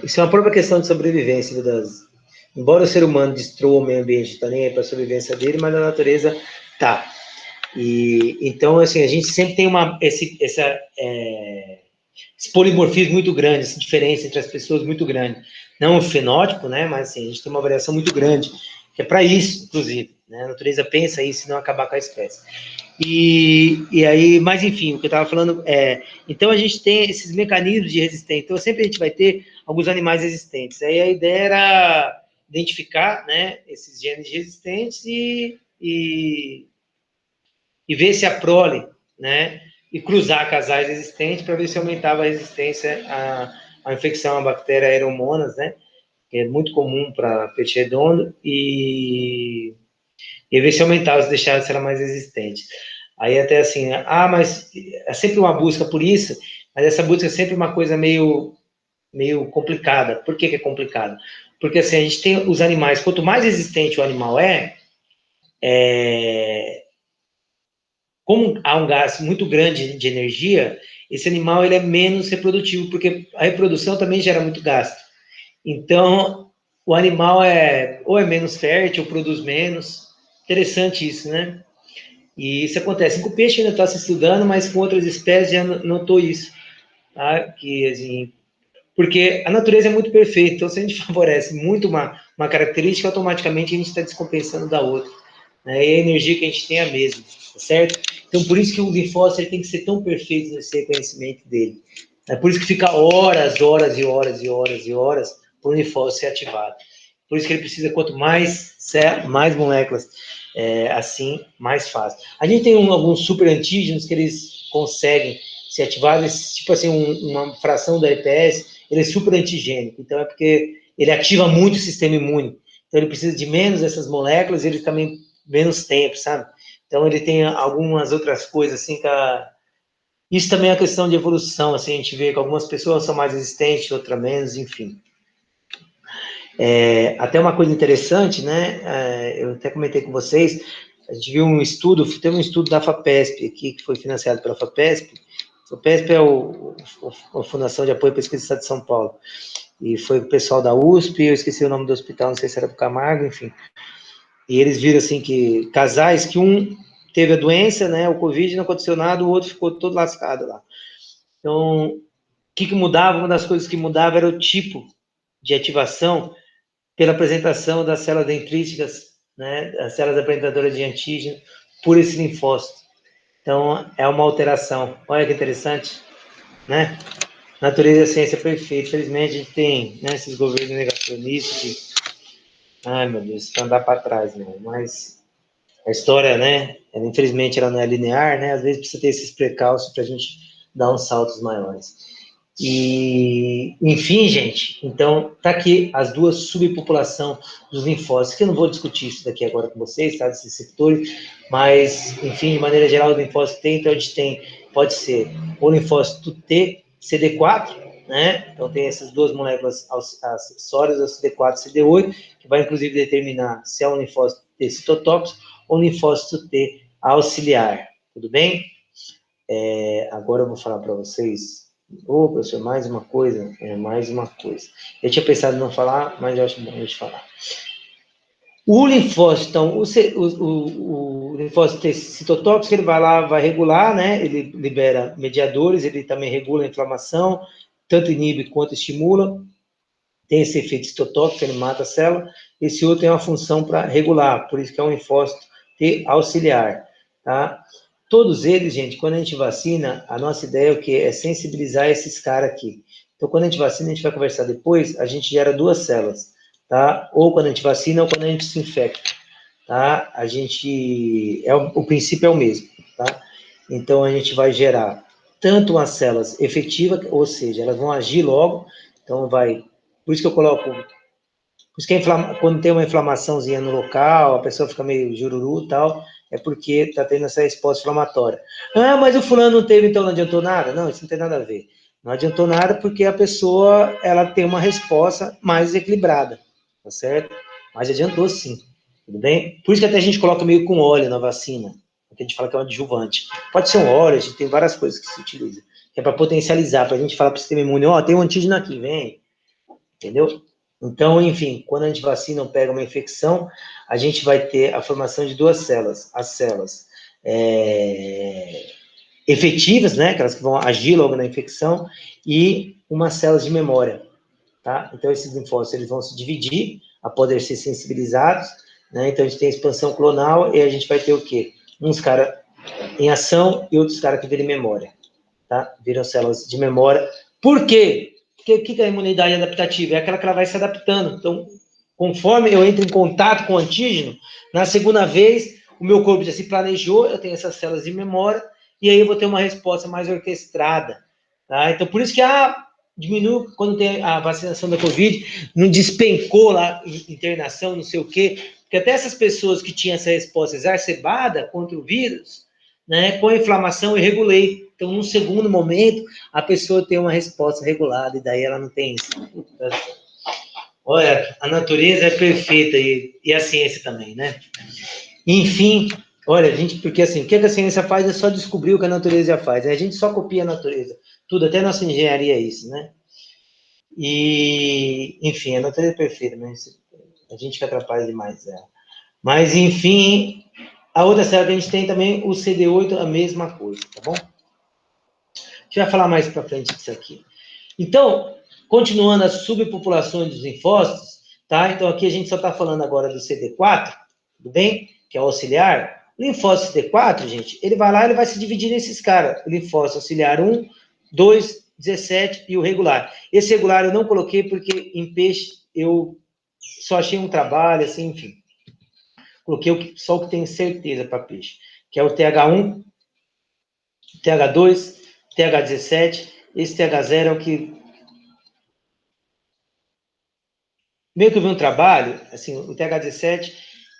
Isso é uma própria questão de sobrevivência. Embora o ser humano destrua o meio ambiente, está nem aí para a sobrevivência dele, mas a natureza tá. Então, assim, a gente sempre tem esse polimorfismo muito grande, essa diferença entre as pessoas muito grande. Não o fenótipo, né, mas assim, a gente tem uma variação muito grande, que é para isso, inclusive. Né? A natureza pensa isso e não acabar com a espécie. E aí, mas enfim, o que eu estava falando então a gente tem esses mecanismos de resistência, então sempre a gente vai ter alguns animais resistentes. Aí a ideia era identificar, né, esses genes resistentes e ver se a prole, né, e cruzar casais resistentes para ver se aumentava a resistência à infecção à bactéria Aeromonas, né, que é muito comum para peixe redondo, e ver se aumentava, se deixava de ser mais resistente. Aí até assim, mas é sempre uma busca por isso, mas essa busca é sempre uma coisa meio complicada. Por que é complicado? Porque assim, a gente tem os animais, quanto mais resistente o animal como há um gasto muito grande de energia, esse animal ele é menos reprodutivo, porque a reprodução também gera muito gasto. Então, o animal ou é menos fértil, ou produz menos. Interessante isso, né? E isso acontece. Com o peixe ainda está se estudando, mas com outras espécies já notou isso. Tá? Assim, porque a natureza é muito perfeita, então se a gente favorece muito uma característica, automaticamente a gente está descompensando da outra. Né? E a energia que a gente tem é a mesma, tá certo? Então, por isso que o linfócito tem que ser tão perfeito nesse reconhecimento dele. É por isso que fica horas, horas e horas e horas e horas para o linfócito ser ativado. Por isso que ele precisa, quanto mais moléculas, assim, mais fácil. A gente tem alguns super antígenos que eles conseguem ser ativados, tipo assim, uma fração do EPS, ele é super antigênico. Então, é porque ele ativa muito o sistema imune. Então, ele precisa de menos dessas moléculas e ele também menos tempo, sabe? Então, ele tem algumas outras coisas, assim, isso também é uma questão de evolução, assim, a gente vê que algumas pessoas são mais resistentes, outras menos, enfim. Até uma coisa interessante, né, eu até comentei com vocês, a gente viu um estudo, teve um estudo da FAPESP aqui, que foi financiado pela FAPESP. A FAPESP é a Fundação de Apoio à Pesquisa do Estado de São Paulo, e foi o pessoal da USP, eu esqueci o nome do hospital, não sei se era do Camargo, enfim. E eles viram, assim, que casais que um teve a doença, né, o Covid, não aconteceu nada, o outro ficou todo lascado lá. Então, o que mudava? Uma das coisas que mudava era o tipo de ativação pela apresentação das células dendríticas, né, as células apresentadoras de antígeno, por esse linfócito. Então, é uma alteração. Olha que interessante, né? Natureza e a ciência é perfeita. Infelizmente, a gente tem, né, esses governos negacionistas que, ai, meu Deus, para andar para trás, né? Mas a história, né, infelizmente, ela não é linear, né? Às vezes precisa ter esses precalços para a gente dar uns saltos maiores. E, enfim, gente, então, tá aqui as duas subpopulações dos linfócitos, que eu não vou discutir isso daqui agora com vocês, tá, desses setores, mas, enfim, de maneira geral, o linfócito T, então a gente tem, pode ser o linfócito T, CD4, né, então tem essas duas moléculas acessórias, o CD4 e CD8, que vai, inclusive, determinar se é um linfócito T citotóxico ou um linfócito T auxiliar, tudo bem? Agora eu vou falar para vocês. Professor, mais uma coisa. Mais uma coisa. Eu tinha pensado em não falar, mas eu acho bom a gente falar. O linfócito, então, o linfócito citotóxico, ele vai lá, vai regular, né? Ele libera mediadores, ele também regula a inflamação, tanto inibe quanto estimula. Tem esse efeito citotóxico, ele mata a célula. Esse outro tem uma função para regular, por isso que é um linfócito auxiliar, tá? Todos eles, gente, quando a gente vacina, a nossa ideia é o quê? É sensibilizar esses caras aqui. Então, quando a gente vacina, a gente vai conversar depois, a gente gera duas células, tá? Ou quando a gente vacina, ou quando a gente se infecta, tá? A gente, o princípio é o mesmo, tá? Então, a gente vai gerar tanto umas células efetivas, ou seja, elas vão agir logo, então por isso que eu coloco, por isso que quando tem uma inflamaçãozinha no local, a pessoa fica meio jururu e tal, é porque está tendo essa resposta inflamatória. Ah, mas o fulano não teve, então não adiantou nada? Não, isso não tem nada a ver. Não adiantou nada porque a pessoa, ela tem uma resposta mais equilibrada, tá certo? Mas adiantou sim, tudo bem? Por isso que até a gente coloca meio com óleo na vacina, porque a gente fala que é um adjuvante. Pode ser um óleo, a gente tem várias coisas que se utiliza, que é para potencializar, para a gente falar para o sistema imune, ó, tem um antígeno aqui, vem, entendeu? Então, enfim, quando a gente vacina ou pega uma infecção, a gente vai ter a formação de duas células. As células efetivas, né, aquelas que vão agir logo na infecção, e umas células de memória, tá? Então, esses linfócitos, eles vão se dividir a poder ser sensibilizados, né? Então, a gente tem a expansão clonal e a gente vai ter o quê? Uns caras em ação e outros caras que viram memória, tá? Viram células de memória. Por quê? Porque o que é a imunidade adaptativa? É aquela que ela vai se adaptando. Então, conforme eu entro em contato com o antígeno, na segunda vez, o meu corpo já se planejou, eu tenho essas células de memória, e aí eu vou ter uma resposta mais orquestrada. Tá? Então, por isso que diminui, quando tem a vacinação da Covid, não despencou lá, internação, não sei o quê, porque até essas pessoas que tinham essa resposta exacerbada contra o vírus, né, com a inflamação eu regulei. Então, num segundo momento, a pessoa tem uma resposta regulada, e daí ela não tem isso. Olha, a natureza é perfeita e a ciência também, né? Enfim, olha, gente, porque assim, o que a ciência faz é só descobrir o que a natureza já faz. A gente só copia a natureza. Tudo, até a nossa engenharia é isso, né? E, enfim, a natureza é perfeita, mas a gente que atrapalha demais ela. Mas, enfim, a outra célula que a gente tem também, o CD8, a mesma coisa, tá bom? A gente vai falar mais para frente disso aqui. Então, continuando as subpopulações dos linfócitos, tá? Então, aqui a gente só está falando agora do CD4, tudo bem? Que é o auxiliar. O linfócito CD4, gente, ele vai lá, ele vai se dividir nesses caras. O linfócito auxiliar 1, 2 17 e o regular. Esse regular eu não coloquei porque em peixe eu só achei um trabalho, assim, enfim. Coloquei só o que tenho certeza para peixe, que é o TH1, TH2, TH17. Esse TH0 é o que... Meio que eu vi um trabalho, assim, o TH17,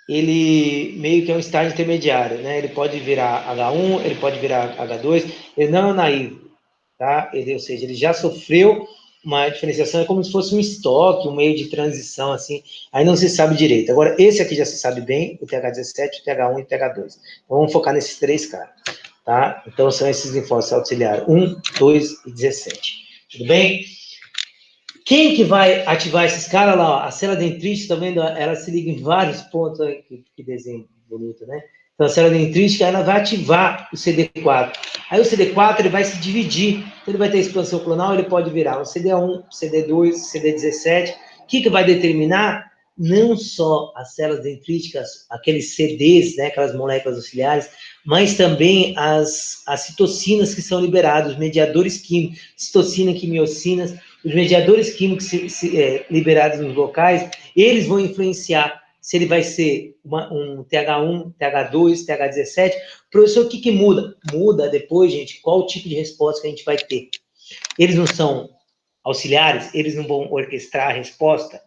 ele meio que é um estágio intermediário, né? Ele pode virar H1, ele pode virar H2, ele não é naivo, tá? Ele, ou seja, ele já sofreu uma diferenciação, é como se fosse um estoque, um meio de transição, assim, aí não se sabe direito. Agora, esse aqui já se sabe bem, o TH17, o TH1 e o TH2. Então, vamos focar nesses três caras, tá? Então, são esses linfócitos auxiliares, 1, 2 e 17. Tudo bem? Quem que vai ativar esses caras lá? Ó, a célula dendrítica, tá vendo? Ela se liga em vários pontos aí, que desenho bonito, né? Então, a célula dendrítica, ela vai ativar o CD4. Aí o CD4, ele vai se dividir. Então, ele vai ter expansão clonal, ele pode virar um CD1, CD2, CD17. O que vai determinar? Não só as células dendríticas, aqueles CDs, né, aquelas moléculas auxiliares, mas também as citocinas que são liberadas, os mediadores químicos, citocina, quimiocinas, os mediadores químicos liberados nos locais, eles vão influenciar se ele vai ser um TH1, TH2, TH17. Professor, o que muda? Muda depois, gente, qual o tipo de resposta que a gente vai ter. Eles não são auxiliares, eles não vão orquestrar a resposta,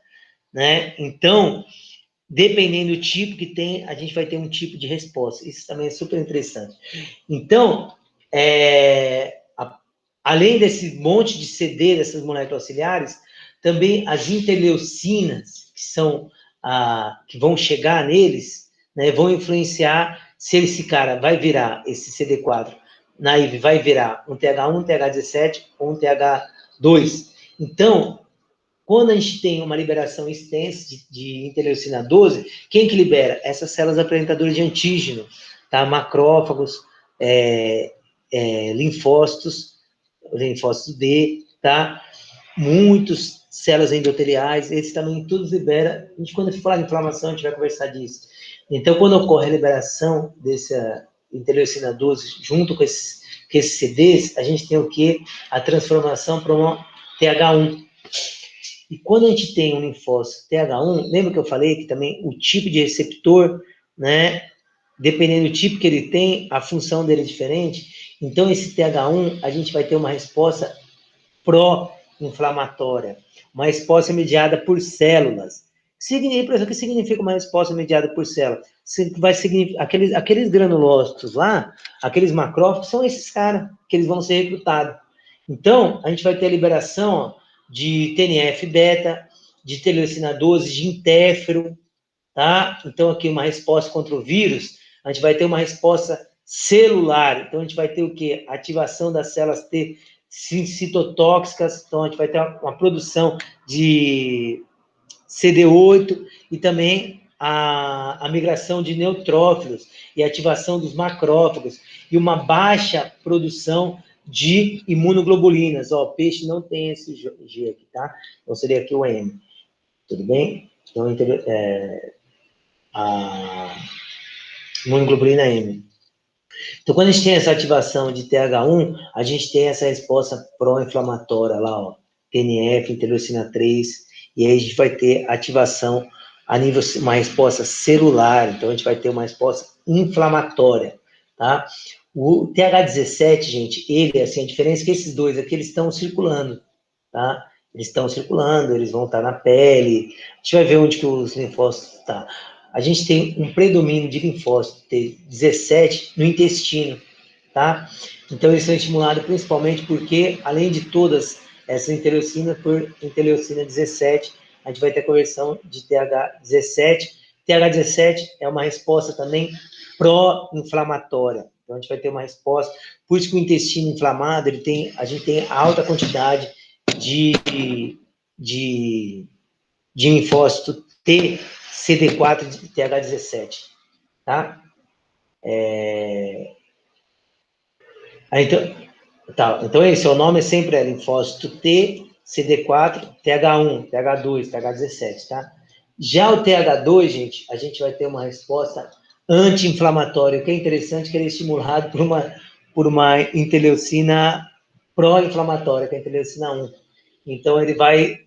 né? Então, dependendo do tipo que tem, a gente vai ter um tipo de resposta. Isso também é super interessante. Então, além desse monte de CD, dessas moléculas auxiliares, também as interleucinas, que vão chegar neles, né, vão influenciar se esse cara vai virar, esse CD4, naive, vai virar um TH1, um TH17 ou um TH2. Então, quando a gente tem uma liberação extensa de interleucina 12, quem que libera? Essas células apresentadoras de antígeno, tá? Macrófagos, linfócitos D, tá? Muitos células endoteliais, esses também todos libera. A gente, quando falar de inflamação, a gente vai conversar disso. Então, quando ocorre a liberação dessa interleucina 12 junto com esses CDs, a gente tem o quê? A transformação para uma TH1. E quando a gente tem um linfócito TH1, lembra que eu falei que também o tipo de receptor, né, dependendo do tipo que ele tem, a função dele é diferente. Então, esse TH1, a gente vai ter uma resposta pró-inflamatória, uma resposta mediada por células. O que significa uma resposta mediada por células? Vai significar, aqueles granulócitos lá, aqueles macrófagos, são esses caras que eles vão ser recrutados. Então, a gente vai ter a liberação, ó, de TNF-beta, de interleucina 12, de interferon, tá? Então, aqui uma resposta contra o vírus, a gente vai ter uma resposta celular. Então, a gente vai ter o quê? Ativação das células T citotóxicas. Então, a gente vai ter uma produção de CD8 e também a migração de neutrófilos e ativação dos macrófagos e uma baixa produção de imunoglobulinas. Ó, o peixe não tem esse G aqui, tá? Então, seria aqui o M. Tudo bem? Então, a imunoglobulina M. Então, quando a gente tem essa ativação de TH1, a gente tem essa resposta pró-inflamatória lá, ó, TNF, interleucina 3, e aí a gente vai ter ativação a nível, uma resposta celular, então a gente vai ter uma resposta inflamatória, tá? O TH17, gente, ele, assim, a diferença é que esses dois aqui, eles estão circulando, tá? Eles estão circulando, eles vão estar na pele, a gente vai ver onde que os linfócitos estão. A gente tem um predomínio de linfócito T17 no intestino, tá? Então, eles são estimulados principalmente porque, além de todas essas interleucinas, por interleucina 17, a gente vai ter a conversão de TH17. TH17 é uma resposta também pró-inflamatória. Então, a gente vai ter uma resposta, por isso que o intestino inflamado, a gente tem alta quantidade de linfócito T, CD4 de TH17, tá? Então esse, o nome sempre é linfócito T, CD4, TH1, TH2, TH17, tá? Já o TH2, gente, a gente vai ter uma resposta anti-inflamatória, o que é interessante, que ele é estimulado por uma interleucina pró-inflamatória, que é a interleucina 1. Então, ele vai,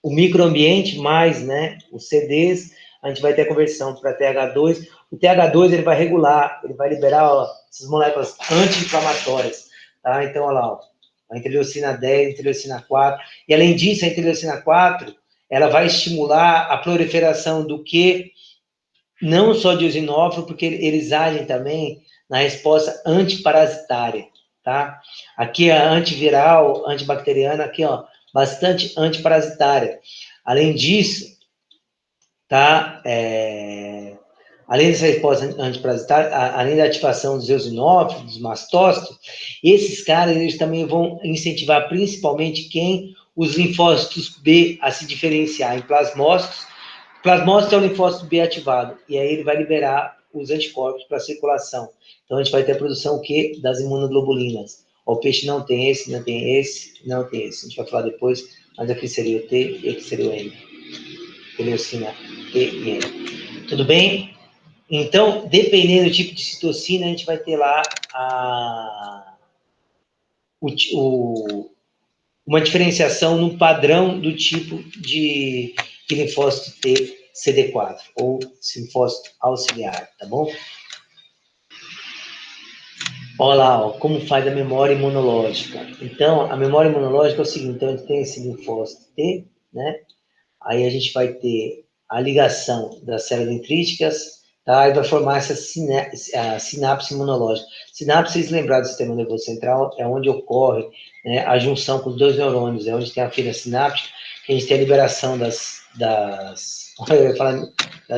o microambiente mais, né, os CDs, a gente vai ter a conversão para TH2. O TH2, ele vai regular, ele vai liberar, ó, essas moléculas anti-inflamatórias, tá? Então, olha lá, ó, a interleucina 10, a interleucina 4, e além disso, a interleucina 4, ela vai estimular a proliferação do que não só de eosinófilo, porque eles agem também na resposta antiparasitária, tá? Aqui é antiviral, antibacteriana, aqui, ó, bastante antiparasitária. Além disso, tá? Além dessa resposta antiparasitária, além da ativação dos eosinófilos, dos mastócitos, esses caras, eles também vão incentivar principalmente quem? Os linfócitos B a se diferenciar em plasmócitos. Plasmócito é o linfócito B ativado, e aí ele vai liberar os anticorpos para a circulação. Então, a gente vai ter a produção o quê? Das imunoglobulinas. O peixe não tem esse, não tem esse, não tem esse. A gente vai falar depois, mas aqui seria o T e aqui seria o M. Teleucina T e M. Tudo bem? Então, dependendo do tipo de citocina, a gente vai ter lá uma diferenciação no padrão do tipo de linfócito T CD4, ou linfócito auxiliar, tá bom? Olha lá, ó, como faz a memória imunológica. Então, a memória imunológica é o seguinte, então a gente tem esse linfócito T, né? Aí a gente vai ter a ligação das células dendríticas, tá? E vai formar essa sinapse imunológica. Sinapse, vocês lembraram do sistema nervoso central, é onde ocorre, né, a junção com os dois neurônios, é onde tem a fibra sináptica, que a gente tem a liberação das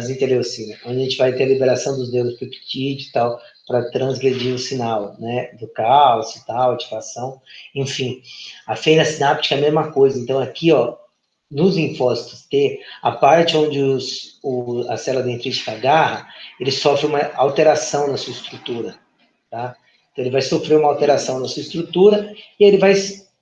interleucinas, onde a gente vai ter a liberação dos neuropeptídeos e tal, para transgredir o sinal, né, do cálcio e tal, ativação, enfim. A feira sináptica é a mesma coisa, então aqui, ó, nos linfócitos T, a parte onde a célula dendrítica agarra, ele sofre uma alteração na sua estrutura, tá? Então, ele vai sofrer uma alteração na sua estrutura e ele vai,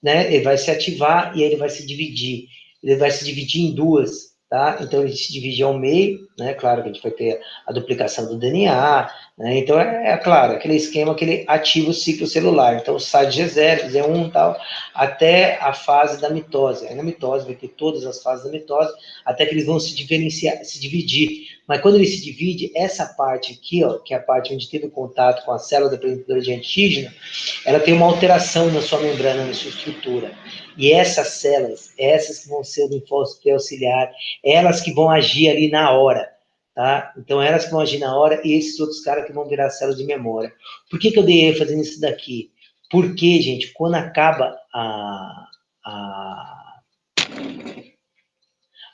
né, ele vai se ativar e ele vai se dividir. Ele vai se dividir em duas, tá? Então, ele se divide ao meio, né? Claro que a gente vai ter a duplicação do DNA, né? Então, claro, aquele esquema que ele ativa o ciclo celular. Então, sai de G0, G1 e tal, até a fase da mitose. Aí, na mitose, vai ter todas as fases da mitose, até que eles vão se diferenciar, se dividir. Mas quando ele se divide, essa parte aqui, ó, que é a parte onde teve contato com a célula apresentadora de antígeno, ela tem uma alteração na sua membrana, na sua estrutura. E essas células, essas que vão ser o linfócito auxiliar, elas que vão agir ali na hora, tá? Então, elas que vão agir na hora e esses outros caras que vão virar células de memória. Por que eu dei ênfase nisso daqui? Porque, gente, quando acaba a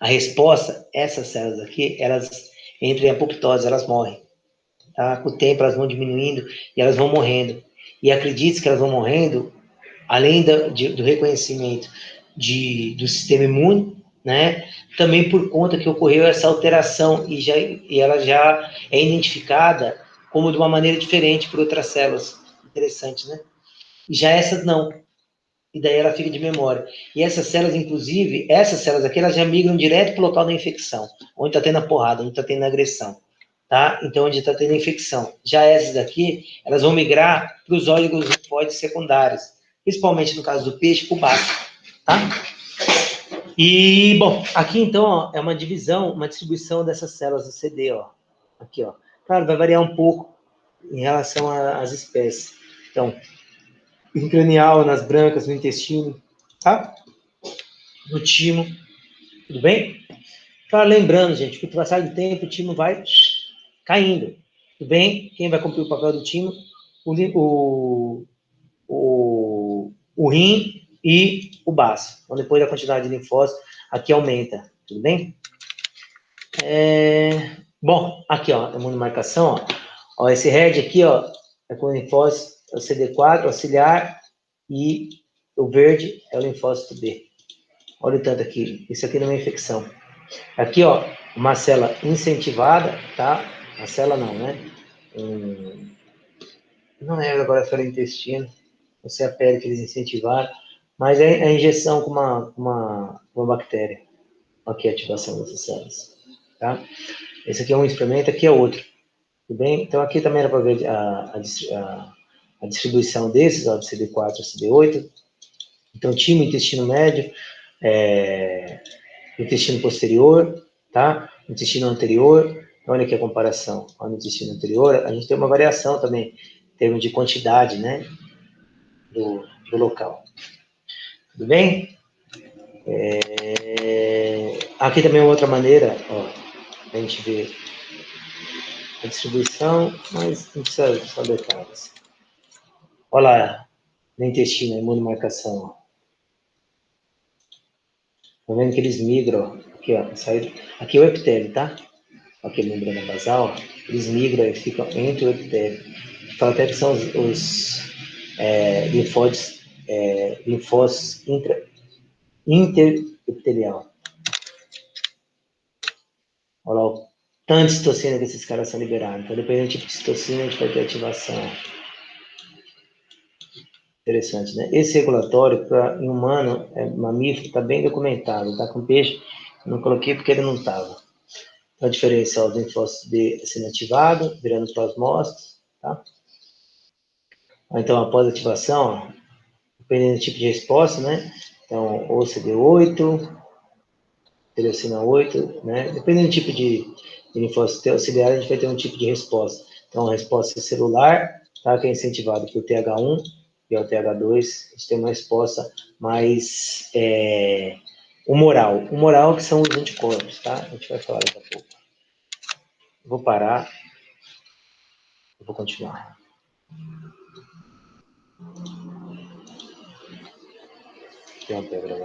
resposta, essas células aqui, elas entram em apoptose, elas morrem. Tá? Com o tempo, elas vão diminuindo e elas vão morrendo. E acredite que elas vão morrendo, além do reconhecimento do sistema imune, né? Também por conta que ocorreu essa alteração e ela já é identificada como de uma maneira diferente por outras células. Interessante, né? E já essas não. E daí ela fica de memória. E essas células, inclusive, essas células aqui, elas já migram direto para o local da infecção, onde está tendo a porrada, onde está tendo a agressão, tá? Então, onde está tendo a infecção. Já essas daqui, elas vão migrar para os óligos linfóides secundários, principalmente no caso do peixe, para o baço, tá? E, bom, aqui então, ó, é uma divisão, uma distribuição dessas células do CD, ó. Aqui, ó. Claro, vai variar um pouco em relação às espécies. Então, intracranial, nas brancas, no intestino, tá? No timo, tudo bem? Claro, lembrando, gente, que com o passar do tempo o timo vai caindo, tudo bem? Quem vai cumprir o papel do timo? O rim e o baço. Então, depois da quantidade de linfócitos, aqui aumenta, tudo bem? Bom, aqui, ó, a imunomarcação, ó, esse red aqui, ó, é com o linfócito, é o CD4, auxiliar, e o verde é o linfócito B. Olha o tanto aqui, isso aqui não é infecção. Aqui, ó, uma célula incentivada, tá? A célula não, né? Não lembro agora se era intestino, ou se é a pele que eles incentivaram, mas é a injeção com uma bactéria. Aqui a ativação dessas células, tá? Esse aqui é um experimento, aqui é outro. Tudo bem? Então, aqui também era para ver a distribuição desses, ó, de CD4 a CD8. Então, timo, intestino médio, intestino posterior, tá? Intestino anterior, olha aqui a comparação. No intestino anterior, a gente tem uma variação também, em termos de quantidade, né? Do local. Tudo bem? Aqui também é outra maneira, ó, a gente vê a distribuição, mas não precisa só detalhes. Olha lá, no intestino, a imunomarcação. Tá vendo que eles migram, aqui, ó, aqui é o epitélio, tá? Aqui a membrana basal, eles migram e ficam entre o epitélio. Fala até que são os linfócitos interepitelial. Olha lá o tanto de citocina que esses caras são liberados. Então, dependendo do tipo de citocina, a gente vai ter ativação. Interessante, né? Esse regulatório, em humano, mamífero, está bem documentado. Tá com peixe, não coloquei porque ele não estava. Então, a diferença dos linfócitos B sendo ativado, virando plasmócitos, tá? Então, após a ativação, dependendo do tipo de resposta, né? Então, ou CD8, interleucina 8, né? Dependendo do tipo de linfócito auxiliar, a gente vai ter um tipo de resposta. Então, a resposta celular, tá? Que é incentivada por TH1 e o TH2, a gente tem uma resposta mais humoral. Humoral que são os anticorpos, tá? A gente vai falar daqui a pouco. Eu vou parar, eu vou continuar. Tem uma pedra lá.